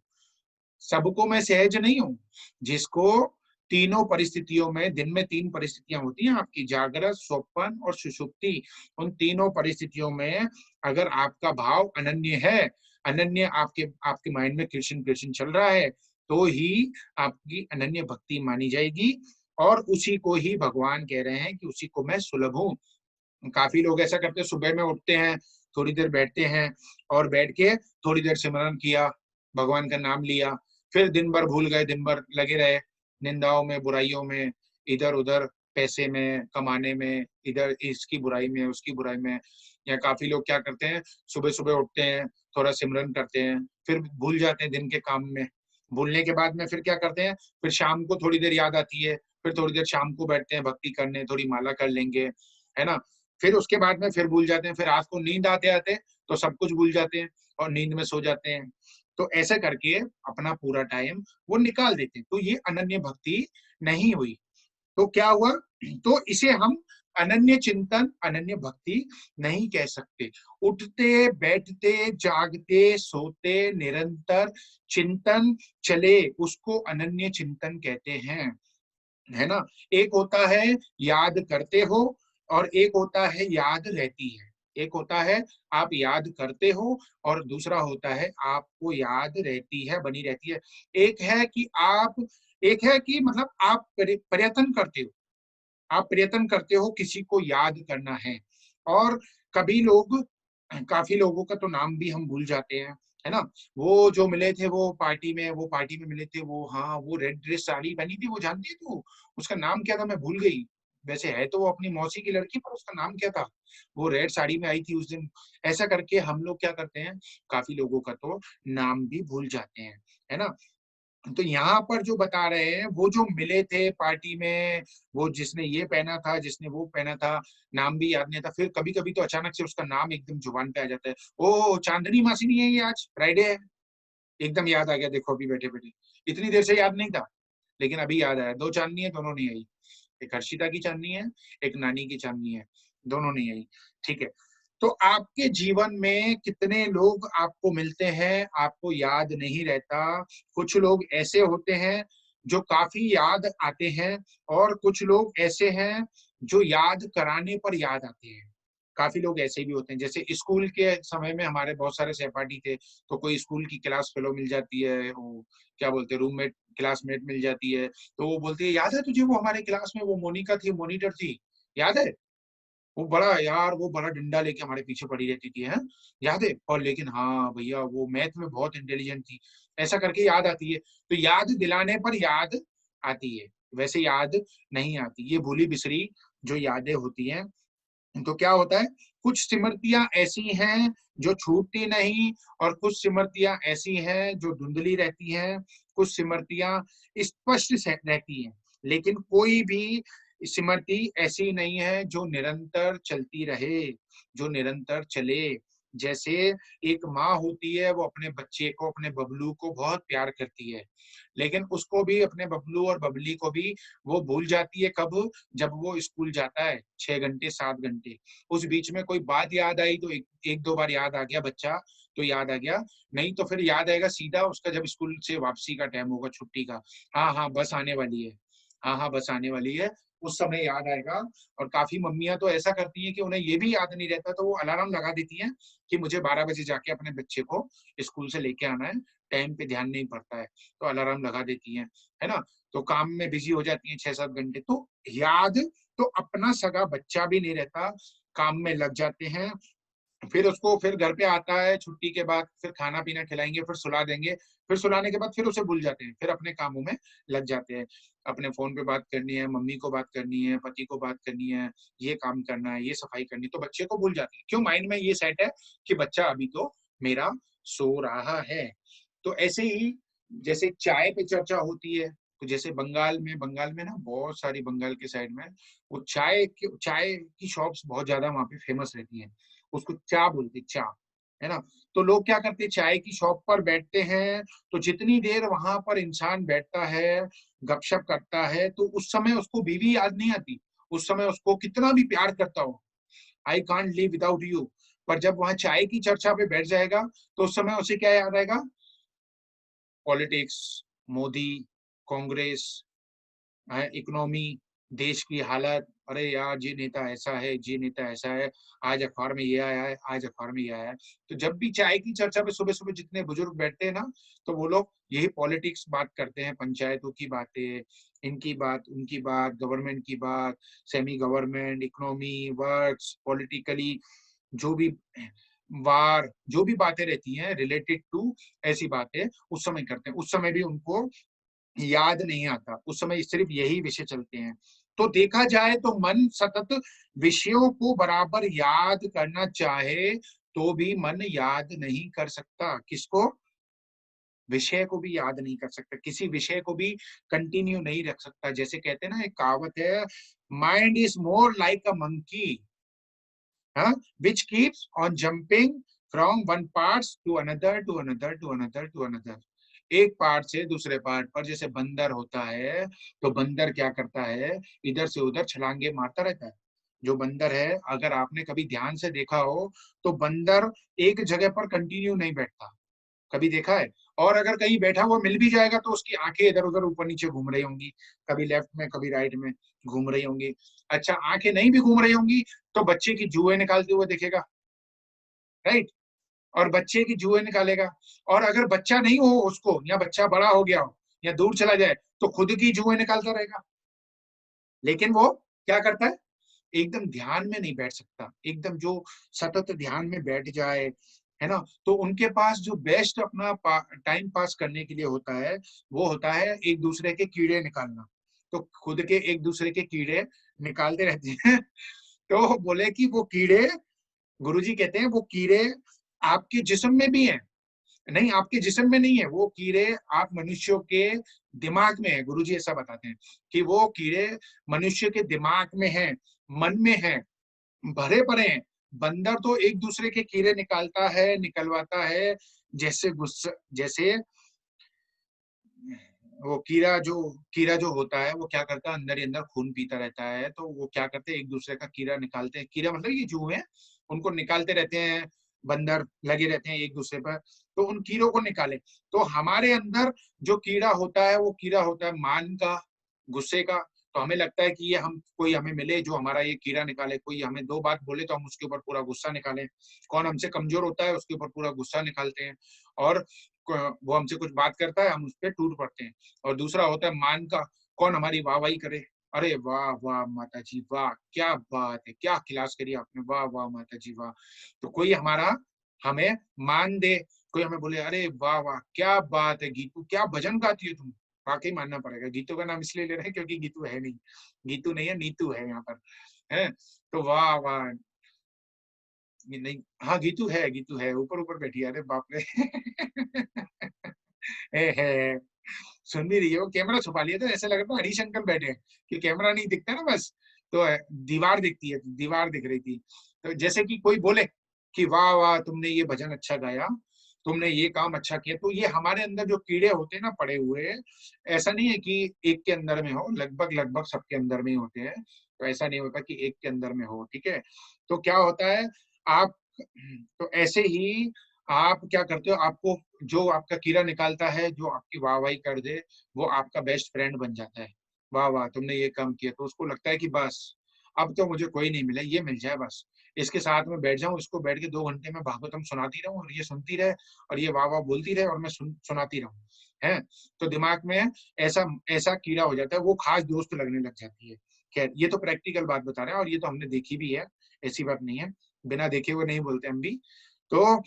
सबको मैं सहज नहीं हूं। जिसको तीनों परिस्थितियों में, दिन में तीन परिस्थितियां होती हैं आपकी, जागृत, स्वप्न और सुषुप्ति, उन तीनों परिस्थितियों में अगर आपका भाव अनन्य है, अनन्य आपके आपके माइंड में कृष्ण कृष्ण चल रहा है, तो ही आपकी अनन्य भक्ति मानी जाएगी। और उसी को ही भगवान कह रहे हैं कि उसी को मैं सुलभ हूं। काफी लोग ऐसा करते हैं, सुबह में उठते हैं, थोड़ी देर बैठते हैं और बैठ के थोड़ी देर सिमरन किया, भगवान का नाम लिया, फिर दिन भर भूल गए, दिन भर लगे रहे निंदाओं में, बुराइयों में, इधर उधर, पैसे में, कमाने में, इधर इसकी बुराई में, उसकी बुराई में। या काफी लोग क्या करते हैं, सुबह सुबह उठते हैं, थोड़ा सिमरन करते हैं, फिर भूल जाते हैं दिन के काम में। भूलने के बाद में फिर क्या करते हैं, फिर शाम को थोड़ी देर याद आती है, फिर थोड़ी देर शाम को बैठते हैं भक्ति करने, थोड़ी माला कर लेंगे, है ना। फिर उसके बाद में फिर भूल जाते हैं, फिर रात को नींद आते आते तो सब कुछ भूल जाते हैं और नींद में सो जाते हैं। तो ऐसे करके अपना पूरा टाइम वो निकाल देते हैं, तो ये अनन्य भक्ति नहीं हुई। तो क्या हुआ, तो इसे हम अनन्य चिंतन, अनन्य भक्ति नहीं कह सकते। उठते बैठते जागते सोते निरंतर चिंतन चले, उसको अनन्य चिंतन कहते हैं, है ना। एक होता है याद करते हो और एक होता है याद रहती है। एक होता है आप याद करते हो और दूसरा होता है आपको याद रहती है, बनी रहती है। एक है कि मतलब आप प्रयत्न करते हो, आप प्रयत्न करते हो किसी को याद करना है। और कभी लोग, काफी लोगों का तो नाम भी हम भूल जाते हैं, है ना। वो जो मिले थे वो पार्टी में मिले थे, वो हाँ वो रेड ड्रेस साड़ी पहनी थी, वो जानती है तो उसका नाम क्या था, मैं भूल गई। वैसे है तो वो अपनी मौसी की लड़की, पर उसका नाम क्या था, वो रेड साड़ी में आई थी उस दिन। ऐसा करके हम लोग क्या करते हैं, काफी लोगों का तो नाम भी भूल जाते हैं, है ना। तो यहाँ पर जो बता रहे हैं, वो जो मिले थे पार्टी में, वो जिसने ये पहना था, जिसने वो पहना था, नाम भी याद नहीं था। फिर कभी कभी तो अचानक से उसका नाम एकदम जुबान पे आ जाता है, ओ चांदनी मासी नहीं है, ये आज फ्राइडे है, एकदम याद आ गया, देखो अभी बैठे बैठे, इतनी देर से याद नहीं था लेकिन अभी याद आया। दो चांदनी है, दोनों नहीं आई, एक हर्षिता की चांदनी है, एक नानी की चांदनी है, दोनों नहीं आई। ठीक है, तो आपके जीवन में कितने लोग आपको मिलते हैं, आपको याद नहीं रहता। कुछ लोग ऐसे होते हैं जो काफी याद आते हैं, और कुछ लोग ऐसे हैं जो याद कराने पर याद आते हैं। काफी लोग ऐसे भी होते हैं, जैसे स्कूल के समय में हमारे बहुत सारे सहपाठी थे, तो कोई स्कूल की क्लास फेलो मिल जाती है, वो क्या बोलते हैं, रूममेट क्लासमेट मिल जाती है, तो वो बोलती है याद है तुझे वो हमारे क्लास में वो मोनिका थी, मॉनिटर थी, याद है? वो बड़ा यार, वो बड़ा डंडा लेके हमारे पीछे पड़ी रहती थी, है याद है? और लेकिन हाँ भैया वो मैथ में बहुत इंटेलिजेंट थी, ऐसा करके याद आती है। तो याद दिलाने पर याद आती है, वैसे याद नहीं आती। ये भूली बिसरी जो यादें होती हैं, तो क्या होता है, कुछ स्मृतियां ऐसी हैं जो छूटती नहीं, और कुछ स्मृतियां ऐसी हैं जो धुंधली रहती हैं, कुछ स्मृतियां स्पष्ट रहती हैं। लेकिन कोई भी स्मृति ऐसी नहीं है जो निरंतर चलती रहे, जो निरंतर चले। जैसे एक माँ होती है, वो अपने बच्चे को, अपने बबलू को बहुत प्यार करती है, लेकिन उसको भी, अपने बबलू और बबली को भी वो भूल जाती है। कब? जब वो स्कूल जाता है 6 घंटे 7 घंटे, उस बीच में कोई बात याद आई तो एक दो बार याद आ गया बच्चा तो याद आ गया, नहीं तो फिर याद आएगा सीधा उसका जब स्कूल से वापसी का टाइम होगा, छुट्टी का, हाँ हाँ बस आने वाली है, हाँ हाँ बस आने वाली है, उस समय याद आएगा। और काफी मम्मियां तो ऐसा करती हैं कि उन्हें ये भी याद नहीं रहता, तो वो अलार्म लगा देती हैं कि मुझे 12 बजे जाके अपने बच्चे को स्कूल से लेके आना है, टाइम पे ध्यान नहीं पड़ता है, तो अलार्म लगा देती हैं, है ना। तो काम में बिजी हो जाती हैं 6-7 घंटे, तो याद तो अपना सगा बच्चा भी नहीं रहता, काम में लग जाते हैं। फिर उसको, फिर घर पे आता है छुट्टी के बाद, फिर खाना पीना खिलाएंगे, फिर सुला देंगे, फिर सुलाने के बाद फिर उसे भूल जाते हैं, फिर अपने कामों में लग जाते हैं। अपने फोन पे बात करनी है, मम्मी को बात करनी है, पति को बात करनी है, ये काम करना है, ये सफाई करनी है, तो बच्चे को भूल जाते हैं। क्यों? माइंड में ये सेट है कि बच्चा अभी तो मेरा सो रहा है। तो ऐसे ही जैसे चाय पे चर्चा होती है, तो जैसे बंगाल में ना बहुत सारी, बंगाल के साइड में वो चाय की शॉप्स बहुत ज्यादा वहां पे फेमस रहती हैं, उसको चा बोलते, चा, है ना। तो लोग क्या करते हैं, चाय की शॉप पर बैठते हैं, तो जितनी देर वहां पर इंसान बैठता है, गपशप करता है, तो उस समय उसको बीवी याद नहीं आती, उस समय उसको कितना भी प्यार करता हो, I can't live without you, पर जब वहां चाय की चर्चा पे बैठ जाएगा तो उस समय उसे क्या याद आएगा? पॉलिटिक्स, मोदी, कांग्रेस, इकोनॉमी, देश की हालत, अरे यार ये नेता ऐसा है, ये नेता ऐसा है, आज अखबार में ये आया है, आज अखबार में ये आया है। तो जब भी चाय की चर्चा पे सुबह सुबह जितने बुजुर्ग बैठते हैं ना, तो वो लोग यही पॉलिटिक्स बात करते हैं, पंचायतों की बातें, इनकी बात, उनकी बात, गवर्नमेंट की बात, semi government, economy, works, politically जो भी वार, जो भी बातें रहती हैं रिलेटेड टू, ऐसी बातें उस समय करते हैं। उस समय भी उनको याद नहीं आता, उस समय सिर्फ यही विषय चलते हैं। तो देखा जाए तो मन सतत विषयों को बराबर याद करना चाहे तो भी मन याद नहीं कर सकता। किसको? विषय को भी याद नहीं कर सकता, किसी विषय को भी कंटिन्यू नहीं रख सकता। जैसे कहते हैं ना, एक कहावत है, mind is more like a monkey which keeps on jumping from one parts to another to another to another to another। एक पार्ट से दूसरे पार्ट पर, जैसे बंदर होता है, तो बंदर क्या करता है, इधर से उधर छलांगे मारता रहता है। जो बंदर है, अगर आपने कभी ध्यान से देखा हो, तो बंदर एक जगह पर कंटिन्यू नहीं बैठता, कभी देखा है? और अगर कहीं बैठा हुआ मिल भी जाएगा तो उसकी आंखें इधर उधर ऊपर नीचे घूम रही होंगी, कभी लेफ्ट में कभी राइट में घूम रही होंगी। अच्छा, आंखें नहीं भी घूम रही होंगी तो बच्चे की जुएं निकालते हुए दिखेगा, राइट? और बच्चे की जुएं निकालेगा। और अगर बच्चा नहीं हो उसको, या बच्चा बड़ा हो गया हो या दूर चला जाए, तो खुद की जुएं निकालता रहेगा। लेकिन वो क्या करता है, एकदम ध्यान में नहीं बैठ सकता, एकदम जो सतत ध्यान में बैठ जाए, है ना, तो उनके पास जो बेस्ट अपना टाइम पास करने के लिए होता है, वो होता है एक दूसरे के कीड़े निकालना। तो खुद के एक दूसरे के कीड़े निकालते रहते हैं। तो बोले कि वो कीड़े, गुरुजी कहते हैं, वो कीड़े आपके जिस्म में भी हैं, नहीं आपके जिस्म में नहीं है, वो कीड़े आप मनुष्यों के दिमाग में है। गुरुजी ऐसा बताते हैं कि वो कीड़े मनुष्य के दिमाग में है, मन में है, भरे पड़े हैं। बंदर तो एक दूसरे के कीड़े निकालता है, निकलवाता है, जैसे गुस्सा, जैसे वो कीड़ा जो होता है, वो क्या करता है, अंदर ही अंदर खून पीता रहता है। तो वो क्या करते हैं, एक दूसरे का कीड़ा निकालते हैं, कीड़ा मतलब ये जो है उनको निकालते रहते हैं, बंदर लगे रहते हैं एक दूसरे पर, तो उन कीड़ों को निकाले। तो हमारे अंदर जो कीड़ा होता है वो कीड़ा होता है मान का, गुस्से का। तो हमें लगता है कि ये हम कोई हमें मिले जो हमारा ये कीड़ा निकाले, कोई हमें दो बात बोले तो हम उसके ऊपर पूरा गुस्सा निकालें। कौन हमसे कमजोर होता है उसके ऊपर पूरा गुस्सा निकालते हैं, और वो हमसे कुछ बात करता है हम उस पर टूट पड़ते हैं। और दूसरा होता है मान का, कौन हमारी वाहवाही करे, अरे वाह वाह माता जी वाह, क्या बात है, क्या क्लास करी आपने, वाह वाह माता जी वाह। तो कोई हमारा हमें मान दे, कोई हमें बोले अरे वाह वाह क्या बात है गीतू, क्या भजन गाती है तुम, वाकई मानना पड़ेगा। गीतू का नाम इसलिए ले रहे हैं क्योंकि गीतू है नहीं, गीतू नहीं है, नीतू है यहाँ पर, है। तो वाह वाह, नहीं हाँ गीतू है, गीतू है, ऊपर ऊपर बैठी है, अरे बाप रे है। सुन भी रही है, वो कैमरा छुपा लिया था, ऐसा लग रहा था हरीश अंकल बैठे हैं, कि कैमरा नहीं दिखता ना, बस तो दीवार दिखती है, दीवार दिख रही थी। तो जैसे कि कोई बोले कि वाह वाह तुमने ये भजन अच्छा गाया, तुमने ये काम अच्छा किया, तो ये हमारे अंदर जो कीड़े होते हैं ना पड़े हुए, ऐसा नहीं है कि एक के अंदर में हो, लगभग लगभग सबके अंदर में ही होते हैं। तो ऐसा नहीं होता कि एक के अंदर में हो, ठीक है। तो क्या होता है, आप तो ऐसे ही आप क्या करते हो, आपको जो आपका कीड़ा निकालता है, जो आपकी वाहवाही कर दे, वो आपका बेस्ट फ्रेंड बन जाता है। वाह वाह तुमने ये काम किया, तो उसको लगता है कि बस अब तो मुझे कोई नहीं मिले, ये मिल जाए बस, इसके साथ में बैठ जाऊं, इसको बैठ के 2 घंटे में भागवतम सुनाती रहूं और ये सुनती रहे और ये वाह वाह बोलती रहे और मैं सुनाती रहूं, है। तो दिमाग में ऐसा ऐसा कीड़ा हो जाता है, वो खास दोस्त लगने लग जाती है। खैर ये तो प्रैक्टिकल बात बता रहे हैं और ये तो हमने देखी भी है, ऐसी बात नहीं है, बिना देखे हुए नहीं बोलते हम भी। तो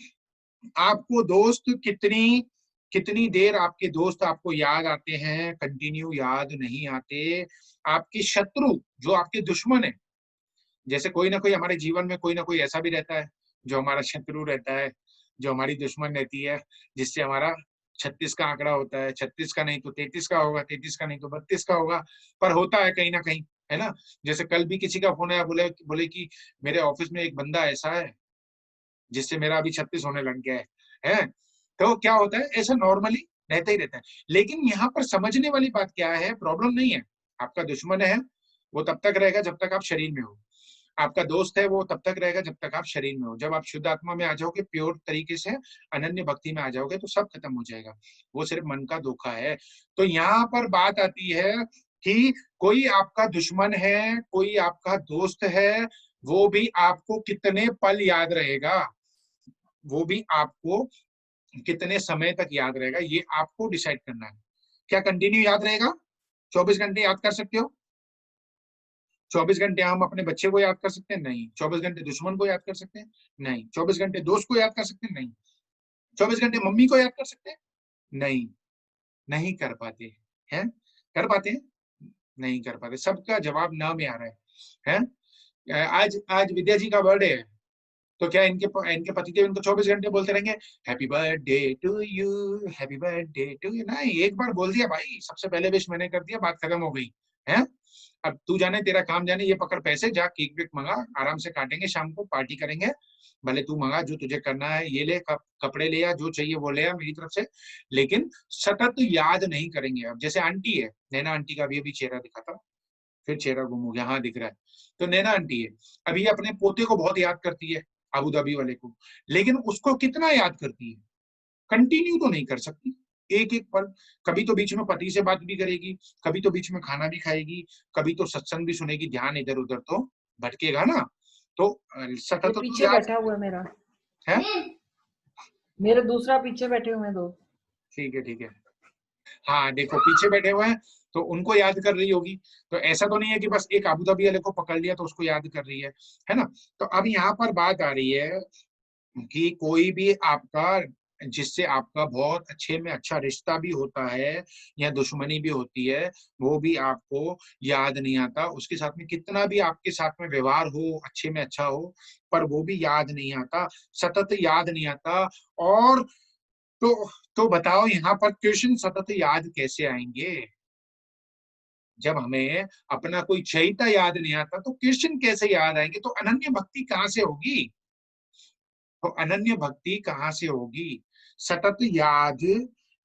आपको दोस्त कितनी कितनी देर आपके दोस्त आपको याद आते हैं, कंटिन्यू याद नहीं आते। आपके शत्रु जो आपके दुश्मन है, जैसे कोई ना कोई हमारे जीवन में कोई ना कोई ऐसा भी रहता है जो हमारा शत्रु रहता है, जो हमारी दुश्मन रहती है, जिससे हमारा 36 का आंकड़ा होता है, 36 का नहीं तो 33 का होगा, 33 का नहीं तो 32 का होगा, पर होता है कहीं ना कहीं, है ना। जैसे कल भी किसी का फोन आया, बोले बोले कि मेरे ऑफिस में एक बंदा ऐसा है जिससे मेरा अभी 36 होने लग गया है। तो क्या होता है, ऐसा नॉर्मली रहता ही रहता है। लेकिन यहाँ पर समझने वाली बात क्या है, प्रॉब्लम नहीं है, आपका दुश्मन है वो तब तक रहेगा जब तक आप शरीर में हो, आपका दोस्त है वो तब तक रहेगा जब तक आप शरीर में हो। जब आप शुद्ध आत्मा में आ जाओगे, प्योर तरीके से अनन्य भक्ति में आ जाओगे, तो सब खत्म हो जाएगा, वो सिर्फ मन का धोखा है। तो यहाँ पर बात आती है कि कोई आपका दुश्मन है, कोई आपका दोस्त है, वो भी आपको कितने पल याद रहेगा, वो भी आपको कितने समय तक याद रहेगा, ये आपको डिसाइड करना है। क्या कंटिन्यू याद रहेगा, 24 घंटे याद कर सकते हो? 24 घंटे हम अपने बच्चे को याद कर सकते हैं? नहीं। 24 घंटे दुश्मन को याद कर सकते हैं? नहीं। 24 घंटे दोस्त को याद कर सकते हैं? नहीं। 24 घंटे मम्मी को याद कर सकते हैं? नहीं, नहीं कर पाते हैं। कर पाते हैं? नहीं कर पाते। सबका जवाब ना में आ रहा है। आज आज विद्या जी का बर्थडे है, तो क्या इनके पतिदेव इनको 24 घंटे बोलते रहेंगे happy birthday to you, happy birthday to you? नहीं, एक बार बोल दिया भाई, सबसे पहले विश मैंने कर दिया, बात खत्म हो गई है। अब तू जाने, तेरा काम जाने, ये पकड़ पैसे, जा केक वेक मंगा, आराम से काटेंगे, शाम को पार्टी करेंगे, भले तू मंगा जो तुझे करना है, ये ले कपड़े ले आ, जो चाहिए वो ले आ मेरी तरफ से, लेकिन सतत याद नहीं करेंगे। अब जैसे आंटी है, नैना आंटी का भी अभी चेहरा दिखा था, फिर चेहरा गुम हो गया, हाँ दिख रहा है। तो नैना आंटी है, अभी अपने पोते को बहुत याद करती है, अबू धाबी वाले को, लेकिन उसको कितना याद करती है, कंटिन्यू तो नहीं कर सकती, एक एक पल। कभी तो बीच में पति से बात भी करेगी, कभी तो बीच में खाना भी खाएगी, कभी तो सत्संग भी सुनेगी, ध्यान इधर उधर तो भटकेगा ना। तो सतत पीछे बैठा हुआ है मेरा है, मेरा दूसरा पीछे बैठे हुए हैं दो। ठीक है ठीक है, हाँ देखो पीछे बैठे हुए हैं, तो उनको याद कर रही होगी। तो ऐसा तो नहीं है कि बस एक अबू धाबी वाले को पकड़ लिया तो उसको याद कर रही है ना। तो अब यहाँ पर बात आ रही है कि कोई भी आपका, जिससे आपका बहुत अच्छे में अच्छा रिश्ता भी होता है या दुश्मनी भी होती है, वो भी आपको याद नहीं आता। उसके साथ में कितना भी आपके साथ में व्यवहार हो, अच्छे में अच्छा हो, पर वो भी याद नहीं आता, सतत याद नहीं आता। और तो बताओ यहाँ पर क्वेश्चन, सतत याद कैसे आएंगे? जब हमें अपना कोई चैता याद नहीं आता तो कृष्ण कैसे याद आएंगे? तो अनन्य भक्ति कहाँ से होगी? तो अनन्य भक्ति कहाँ से होगी? सतत याद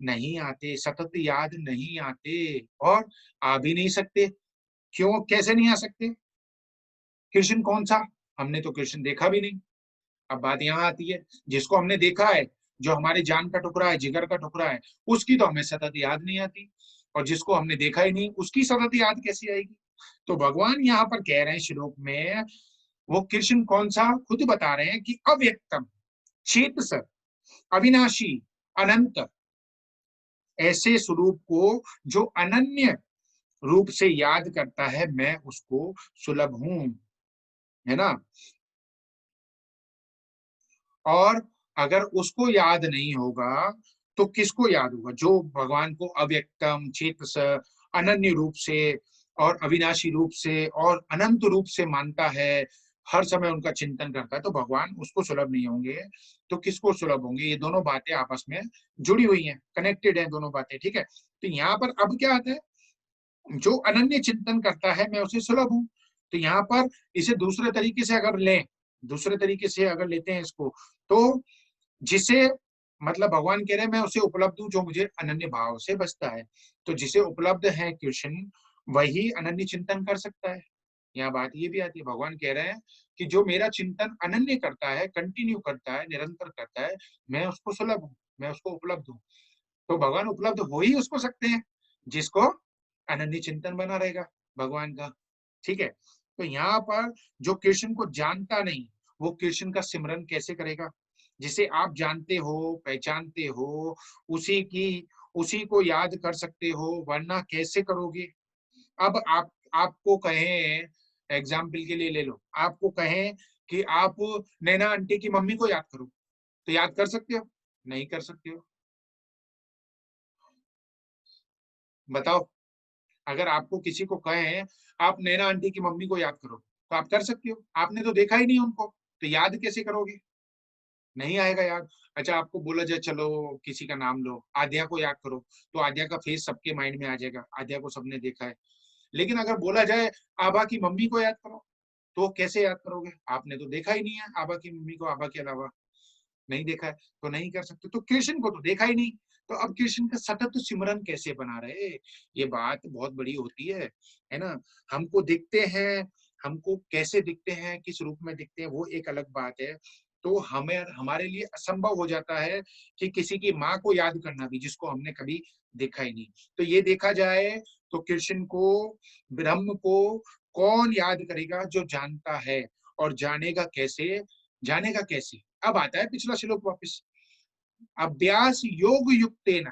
नहीं आते, सतत याद नहीं आते, और आ भी नहीं सकते। क्यों, कैसे नहीं आ सकते? कृष्ण कौन सा? हमने तो कृष्ण देखा भी नहीं, अब बात यहाँ आती है, जिसको हमने देखा है, जो हमारे जान का टुकड़ा है, जिगर का टुकड़ा है, उसकी तो हमें सतत याद नहीं आती, और जिसको हमने देखा ही नहीं उसकी सतत याद कैसी आएगी। तो भगवान यहाँ पर कह रहे हैं श्लोक में, वो कृष्ण कौन सा खुद बता रहे हैं कि अव्यक्तम, चेतसर, अविनाशी, अनंत, ऐसे स्वरूप को जो अनन्य रूप से याद करता है, मैं उसको सुलभ हूं, है ना। और अगर उसको याद नहीं होगा तो किसको याद होगा? जो भगवान को अव्यक्तम, चेतस, अनन्य रूप से और अविनाशी रूप से और अनंत रूप से मानता है, हर समय उनका चिंतन करता है, तो भगवान उसको सुलभ नहीं होंगे तो किसको सुलभ होंगे? ये दोनों बातें आपस में जुड़ी हुई हैं, कनेक्टेड हैं दोनों बातें, ठीक है। तो यहाँ पर अब क्या आता है, जो अनन्य चिंतन करता है मैं उसे सुलभ हूं। तो यहाँ पर इसे दूसरे तरीके से अगर लें, दूसरे तरीके से अगर लेते हैं इसको, तो जिसे मतलब भगवान कह रहे हैं मैं उसे उपलब्ध हूं जो मुझे अनन्य भाव से बसता है। तो जिसे उपलब्ध है कृष्ण, वही अनन्य चिंतन कर सकता है। यहाँ बात ये भी आती है, भगवान कह रहे हैं कि जो मेरा चिंतन अनन्य करता है, कंटिन्यू करता है, निरंतर करता है, मैं उसको सुलभ हूँ, मैं उसको उपलब्ध हूँ। तो भगवान उपलब्ध हो ही उसको सकते हैं जिसको अनन्य चिंतन बना रहेगा भगवान का, ठीक है। तो यहाँ पर जो कृष्ण को जानता नहीं, वो कृष्ण का सिमरन कैसे करेगा? जिसे आप जानते हो, पहचानते हो, उसी को याद कर सकते हो, वरना कैसे करोगे? अब आपको कहें, एग्जाम्पल के लिए ले लो, आपको कहें कि आप नैना आंटी की मम्मी को याद करो, तो याद कर सकते हो? नहीं कर सकते हो। बताओ, अगर आपको किसी को कहें आप नैना आंटी की मम्मी को याद करो, तो आप कर सकते हो? आपने तो देखा ही नहीं उनको, तो याद कैसे करोगे? नहीं आएगा याद। अच्छा, आपको बोला जाए चलो किसी का नाम लो, आद्या को याद करो, तो आद्या का फेस सबके माइंड में आ जाएगा, आद्या को सबने देखा है। लेकिन अगर बोला जाए आभा की मम्मी को याद करो, तो कैसे याद करोगे? आपने तो देखा ही नहीं है आभा की मम्मी को, आभा के अलावा नहीं देखा है, तो नहीं कर सकते। तो कृष्ण को तो देखा ही नहीं, तो अब कृष्ण का सतत सिमरन कैसे बना रहे? ये बात बहुत बड़ी होती है ना। हमको दिखते हैं, हमको कैसे दिखते हैं, किस रूप में दिखते हैं, वो एक अलग बात है। तो हमें, हमारे लिए असंभव हो जाता है कि किसी की माँ को याद करना भी, जिसको हमने कभी देखा ही नहीं। तो ये देखा जाए तो कृष्ण को, ब्रह्म को कौन याद करेगा? जो जानता है, और जानेगा कैसे? जानेगा कैसे? अब आता है पिछला श्लोक वापस, अभ्यास योग युक्तेन,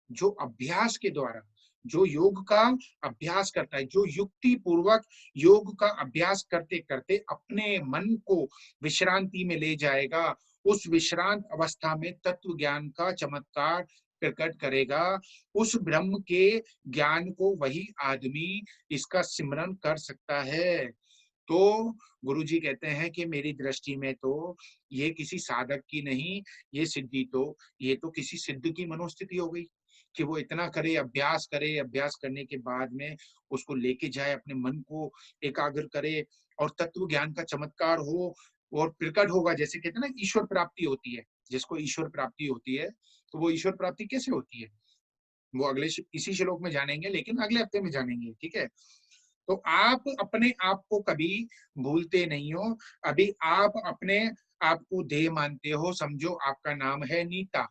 जो अभ्यास के द्वारा, जो योग का अभ्यास करता है, जो युक्ति पूर्वक योग का अभ्यास करते करते अपने मन को विश्रांति में ले जाएगा, उस विश्रांत अवस्था में तत्व ज्ञान का चमत्कार प्रकट करेगा, उस ब्रह्म के ज्ञान को वही आदमी इसका सिमरन कर सकता है। तो गुरुजी कहते हैं कि मेरी दृष्टि में तो ये किसी साधक की नहीं, ये सिद्धि तो, ये तो किसी सिद्ध की मनोस्थिति हो गई कि वो इतना करे, अभ्यास करे, अभ्यास करने के बाद में उसको लेके जाए, अपने मन को एकाग्र करे, और तत्व ज्ञान का चमत्कार हो और प्रकट होगा। जैसे कहते हैं ना ईश्वर प्राप्ति होती है, जिसको ईश्वर प्राप्ति होती है, तो वो ईश्वर प्राप्ति कैसे होती है वो अगले इसी श्लोक में जानेंगे, लेकिन अगले हफ्ते में जानेंगे, ठीक है। तो आप अपने आप को कभी भूलते नहीं हो। अभी आप अपने आप को देह मानते हो, समझो आपका नाम है नीता,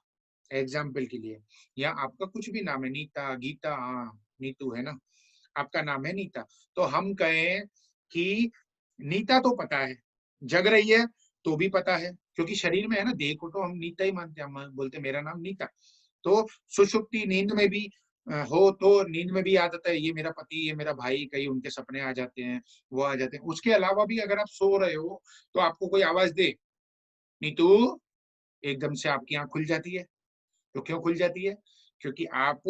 एग्जाम्पल के लिए, या आपका कुछ भी नाम है, नीता, गीता, हाँ नीतू है ना, आपका नाम है नीता। तो हम कहें कि नीता तो पता है, जग रही है तो भी पता है, क्योंकि शरीर में है ना, देह को तो हम नीता ही मानते हैं, हम बोलते मेरा नाम नीता। तो सुषुप्ति नींद में भी हो, तो नींद में भी याद आता है ये मेरा पति, ये मेरा भाई, कई उनके सपने आ जाते हैं, वो आ जाते हैं। उसके अलावा भी अगर आप सो रहे हो तो आपको कोई आवाज दे नीतू, एकदम से आपकी आंख खुल जाती है। तो क्यों खुल जाती है? क्योंकि आप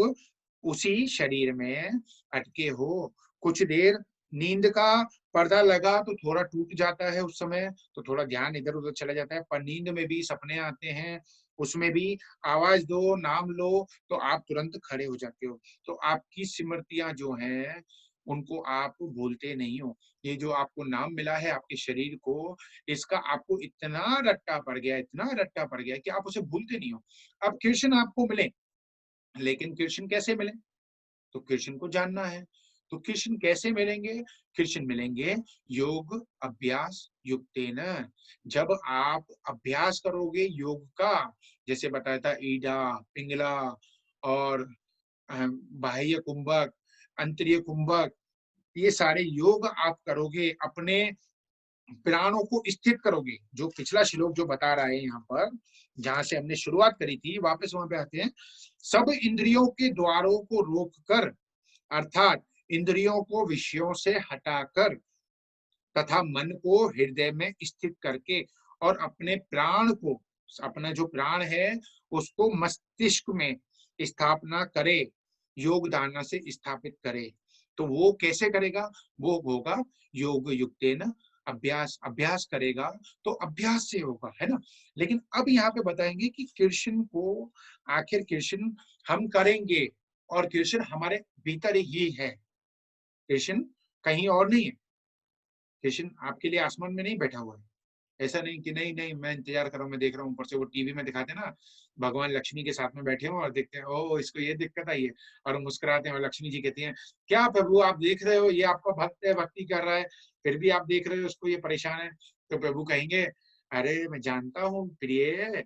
उसी शरीर में अटके हो। कुछ देर नींद का पर्दा लगा तो थोड़ा टूट जाता है उस समय, तो थोड़ा ध्यान इधर उधर चला जाता है, पर नींद में भी सपने आते हैं, उसमें भी आवाज दो, नाम लो, तो आप तुरंत खड़े हो जाते हो। तो आपकी स्मृतियां जो हैं उनको आप भूलते नहीं हो। ये जो आपको नाम मिला है आपके शरीर को, इसका आपको इतना रट्टा पड़ गया, इतना रट्टा पड़ गया कि आप उसे भूलते नहीं हो। अब कृष्ण आपको मिले, लेकिन कृष्ण कैसे मिले? तो कृष्ण को जानना है। तो कृष्ण कैसे मिलेंगे? कृष्ण मिलेंगे योग अभ्यास युक्तेन। जब आप अभ्यास करोगे योग का, जैसे बताया था ईडा, पिंगला और बाह्य कुंभक, अंतरीय कुंभक, ये सारे योग आप करोगे, अपने प्राणों को स्थित करोगे। जो पिछला श्लोक जो बता रहा है यहाँ पर, जहां से हमने शुरुआत करी थी, वापस वहां पे आते हैं। सब इंद्रियों के द्वारों को रोककर, अर्थात इंद्रियों को विषयों से हटाकर तथा मन को हृदय में स्थित करके और अपने प्राण को, अपना जो प्राण है उसको मस्तिष्क में स्थापना करे, योग धारणा से स्थापित करे। तो वो कैसे करेगा? वो होगा योग युक्तेन अभ्यास, अभ्यास करेगा तो अभ्यास से होगा, है ना। लेकिन अब यहाँ पे बताएंगे कि कृष्ण को, आखिर कृष्ण हम करेंगे और कृष्ण हमारे भीतर ही है। कृष्ण कहीं और नहीं है। कृष्ण आपके लिए आसमान में नहीं बैठा हुआ है। ऐसा नहीं कि नहीं नहीं मैं इंतजार कर रहा हूँ, मैं देख रहा हूँ ऊपर से। वो टीवी में दिखाते हैं ना, भगवान लक्ष्मी के साथ में बैठे हो और देखते हैं ओ इसको ये दिक्कत आई है, और मुस्कुराते हैं और लक्ष्मी जी कहती हैं क्या प्रभु आप देख रहे हो, ये आपका भक्त है, भक्ति कर रहा है, फिर भी आप देख रहे हो उसको, ये परेशान है। तो प्रभु कहेंगे अरे मैं जानता हूँ प्रिय,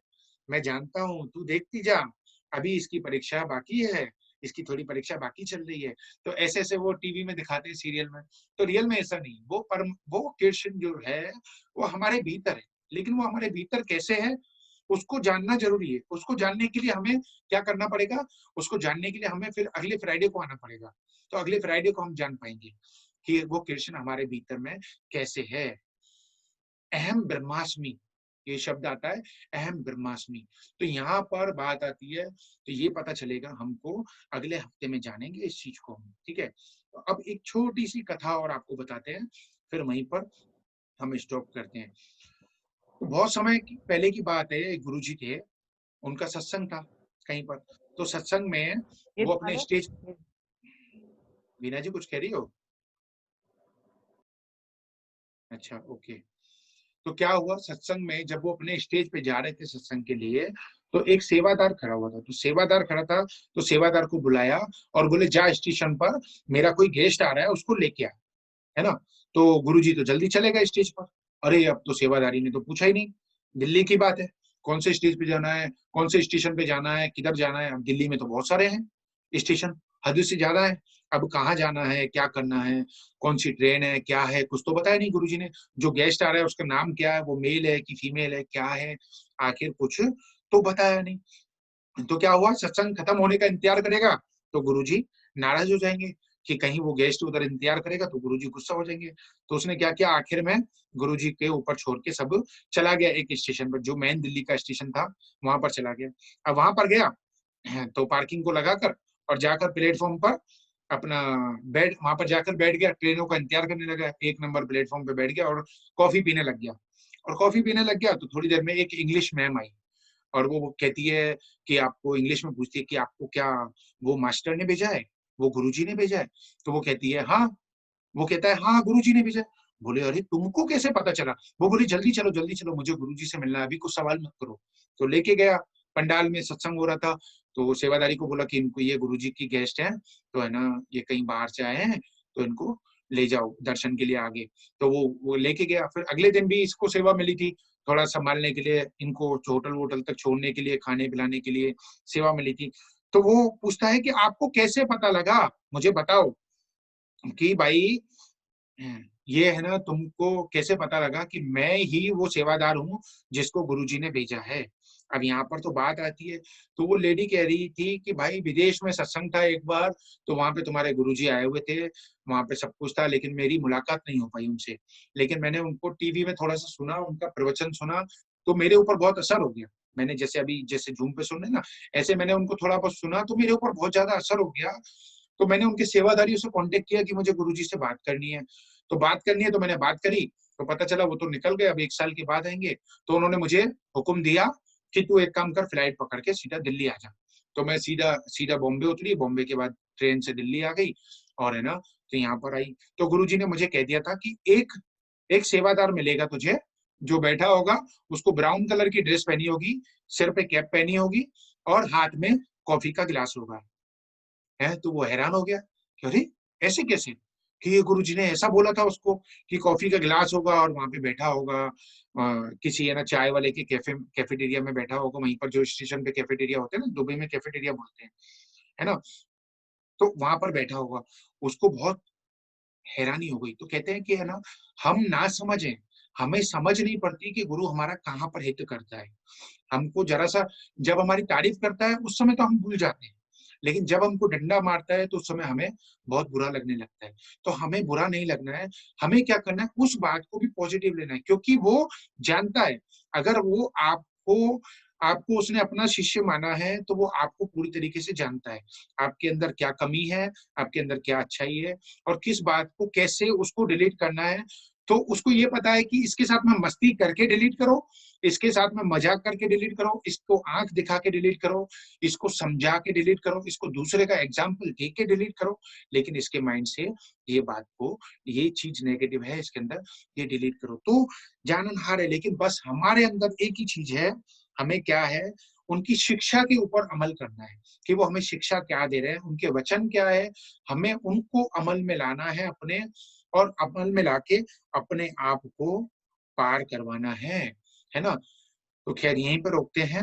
मैं जानता हूँ, तू देखती जा, अभी इसकी परीक्षा बाकी है, इसकी थोड़ी परीक्षा बाकी चल रही है। तो ऐसे ऐसे वो टीवी में दिखाते हैं, सीरियल में। तो रियल में ऐसा नहीं, वो परम, वो कृष्ण जो है वो हमारे भीतर है। लेकिन वो हमारे भीतर कैसे है उसको जानना जरूरी है। उसको जानने के लिए हमें क्या करना पड़ेगा? उसको जानने के लिए हमें फिर अगले फ्राइडे को आना पड़ेगा। तो अगले फ्राइडे को हम जान पाएंगे कि वो कृष्ण हमारे भीतर में कैसे है। अहम ब्रह्मास्मि, ये शब्द आता है, अहम ब्रह्मास्मि। तो यहाँ पर बात आती है, तो ये पता चलेगा हमको, अगले हफ्ते में जानेंगे इस चीज को हम, ठीक है। तो अब एक छोटी सी कथा और आपको बताते हैं, फिर वहीं पर हम स्टॉप करते हैं। तो बहुत समय पहले की बात है, एक गुरुजी थे, उनका सत्संग था कहीं पर। तो सत्संग में वो अपने स्टेज, वीना जी कुछ कह रही हो? अच्छा ओके। तो क्या हुआ, सत्संग में जब वो अपने स्टेज पे जा रहे थे सत्संग के लिए, तो एक सेवादार खड़ा हुआ था। तो सेवादार खड़ा था, तो सेवादार को बुलाया और बोले जा स्टेशन पर, मेरा कोई गेस्ट आ रहा है, उसको लेके आ, है ना। तो गुरुजी तो जल्दी चले गए स्टेज पर। अरे अब तो सेवादारी ने तो पूछा ही नहीं, दिल्ली की बात है, कौन से स्टेज पे जाना है, कौन से स्टेशन पे जाना है, किधर जाना है। अब दिल्ली में तो बहुत सारे हैं स्टेशन, हद से ज्यादा है। अब कहाँ जाना है, क्या करना है, कौन सी ट्रेन है, क्या है, कुछ तो बताया नहीं गुरुजी ने। जो गेस्ट आ रहा है उसका नाम क्या है, वो मेल है कि फीमेल है, क्या है, आखिर कुछ तो बताया नहीं। तो क्या हुआ, सत्संग खत्म होने का इंतजार करेगा तो गुरुजी नाराज हो जाएंगे कि कहीं वो गेस्ट उधर इंतजार करेगा तो गुरुजी गुस्सा हो जाएंगे। तो उसने क्या किया, आखिर में गुरुजी के ऊपर छोड़ के सब चला गया एक स्टेशन पर, जो मेन दिल्ली का स्टेशन था वहां पर चला गया। अब वहां पर गया तो पार्किंग को लगाकर और जाकर प्लेटफॉर्म पर अपना बेड, वहां पर जाकर बैठ गया, ट्रेनों का इंतजार करने लगा, 1 नंबर प्लेटफॉर्म पे बैठ गया और कॉफी पीने लग गया। और कॉफी पीने लग गया तो थोड़ी देर में एक इंग्लिश मैम आई और वो कहती है कि आपको, इंग्लिश में पूछती है कि आपको क्या वो मास्टर ने भेजा है, वो गुरुजी ने भेजा है। तो वो कहती है हाँ, वो कहता है हाँ गुरुजी ने भेजा है। बोले अरे तुमको कैसे पता चला? वो बोली जल्दी चलो मुझे गुरुजी से मिलना है, अभी कुछ सवाल मत करो। तो लेके गया, पंडाल में सत्संग हो रहा था। तो सेवादारी को बोला कि इनको, ये गुरुजी की गेस्ट है, तो है ना ये कहीं बाहर से आए हैं, तो इनको ले जाओ दर्शन के लिए आगे। तो वो लेके गया। फिर अगले दिन भी इसको सेवा मिली थी, थोड़ा संभालने के लिए, इनको होटल वोटल तक छोड़ने के लिए, खाने पिलाने के लिए सेवा मिली थी। तो वो पूछता है कि आपको कैसे पता लगा, मुझे बताओ कि भाई ये है ना, तुमको कैसे पता लगा कि मैं ही वो सेवादार हूँ जिसको गुरुजी ने भेजा है। अब यहाँ पर तो बात आती है, तो वो लेडी कह रही थी कि भाई विदेश में सत्संग था एक बार, तो वहां पे तुम्हारे गुरुजी आए हुए थे, वहां पे सब कुछ था, लेकिन मेरी मुलाकात नहीं हो पाई उनसे। लेकिन मैंने उनको टीवी में थोड़ा सा सुना, उनका प्रवचन सुना, तो मेरे ऊपर बहुत असर हो गया। मैंने जैसे अभी जैसे जूम पे सुन रहे ना, ऐसे मैंने उनको थोड़ा बहुत सुना तो मेरे ऊपर बहुत ज्यादा असर हो गया। तो मैंने उनके सेवादारियों से कांटेक्ट किया कि मुझे गुरुजी से बात करनी है। तो बात करनी है, तो मैंने बात करी, तो पता चला वो तो निकल गए, अब 1 साल के बाद आएंगे। तो उन्होंने मुझे हुक्म दिया कि तू एक काम कर, फ्लाइट पकड़ के सीधा दिल्ली आ जा। तो मैं सीधा सीधा बॉम्बे उतरी, बॉम्बे के बाद ट्रेन से दिल्ली आ गई और है ना, तो यहाँ पर आई। तो गुरुजी ने मुझे कह दिया था कि एक एक सेवादार मिलेगा तुझे, जो बैठा होगा, उसको ब्राउन कलर की ड्रेस पहनी होगी, सिर पे कैप पहनी होगी और हाथ में कॉफी का गिलास होगा। है तो वो हैरान हो गया कि अरे ऐसे कैसे कि ये गुरुजी ने ऐसा बोला था उसको कि कॉफी का गिलास होगा और वहां पे बैठा होगा, किसी है ना चाय वाले के कैफेटेरिया में बैठा होगा, वहीं पर जो स्टेशन पे कैफेटेरिया होते हैं ना, दुबई में कैफेटेरिया बोलते हैं, है ना, तो वहां पर बैठा होगा। उसको बहुत हैरानी हो गई। तो कहते हैं कि है ना, हम ना समझें, हमें समझ नहीं पड़ती कि गुरु हमारा कहाँ पर हित करता है। हमको जरा सा जब हमारी तारीफ करता है उस समय तो हम भूल जाते हैं, लेकिन जब हमको डंडा मारता है तो उस समय हमें बहुत बुरा लगने लगता है। तो हमें बुरा नहीं लगना है, हमें क्या करना है, उस बात को भी पॉजिटिव लेना है, क्योंकि वो जानता है अगर वो आपको आपको उसने अपना शिष्य माना है तो वो आपको पूरी तरीके से जानता है, आपके अंदर क्या कमी है, आपके अंदर क्या अच्छाई है और किस बात को कैसे उसको डिलीट करना है। तो उसको ये पता है कि इसके साथ में मस्ती करके डिलीट करो, इसके साथ में मजाक करके डिलीट करो, इसको आंख दिखा के डिलीट करो, इसको समझा के डिलीट करो, इसको दूसरे का एग्जाम्पल दे के डिलीट करो, लेकिन इसके माइंड से ये बात को, ये चीज नेगेटिव है इसके अंदर, ये डिलीट करो। तो जाननहार है, लेकिन बस हमारे अंदर एक ही चीज है, हमें क्या है, उनकी शिक्षा के ऊपर अमल करना है कि वो हमें शिक्षा क्या दे रहे हैं, उनके वचन क्या है, हमें उनको अमल में लाना है अपने, और अमल में लाके अपने आप को पार करवाना है ना। तो खैर यहीं पर रोकते हैं।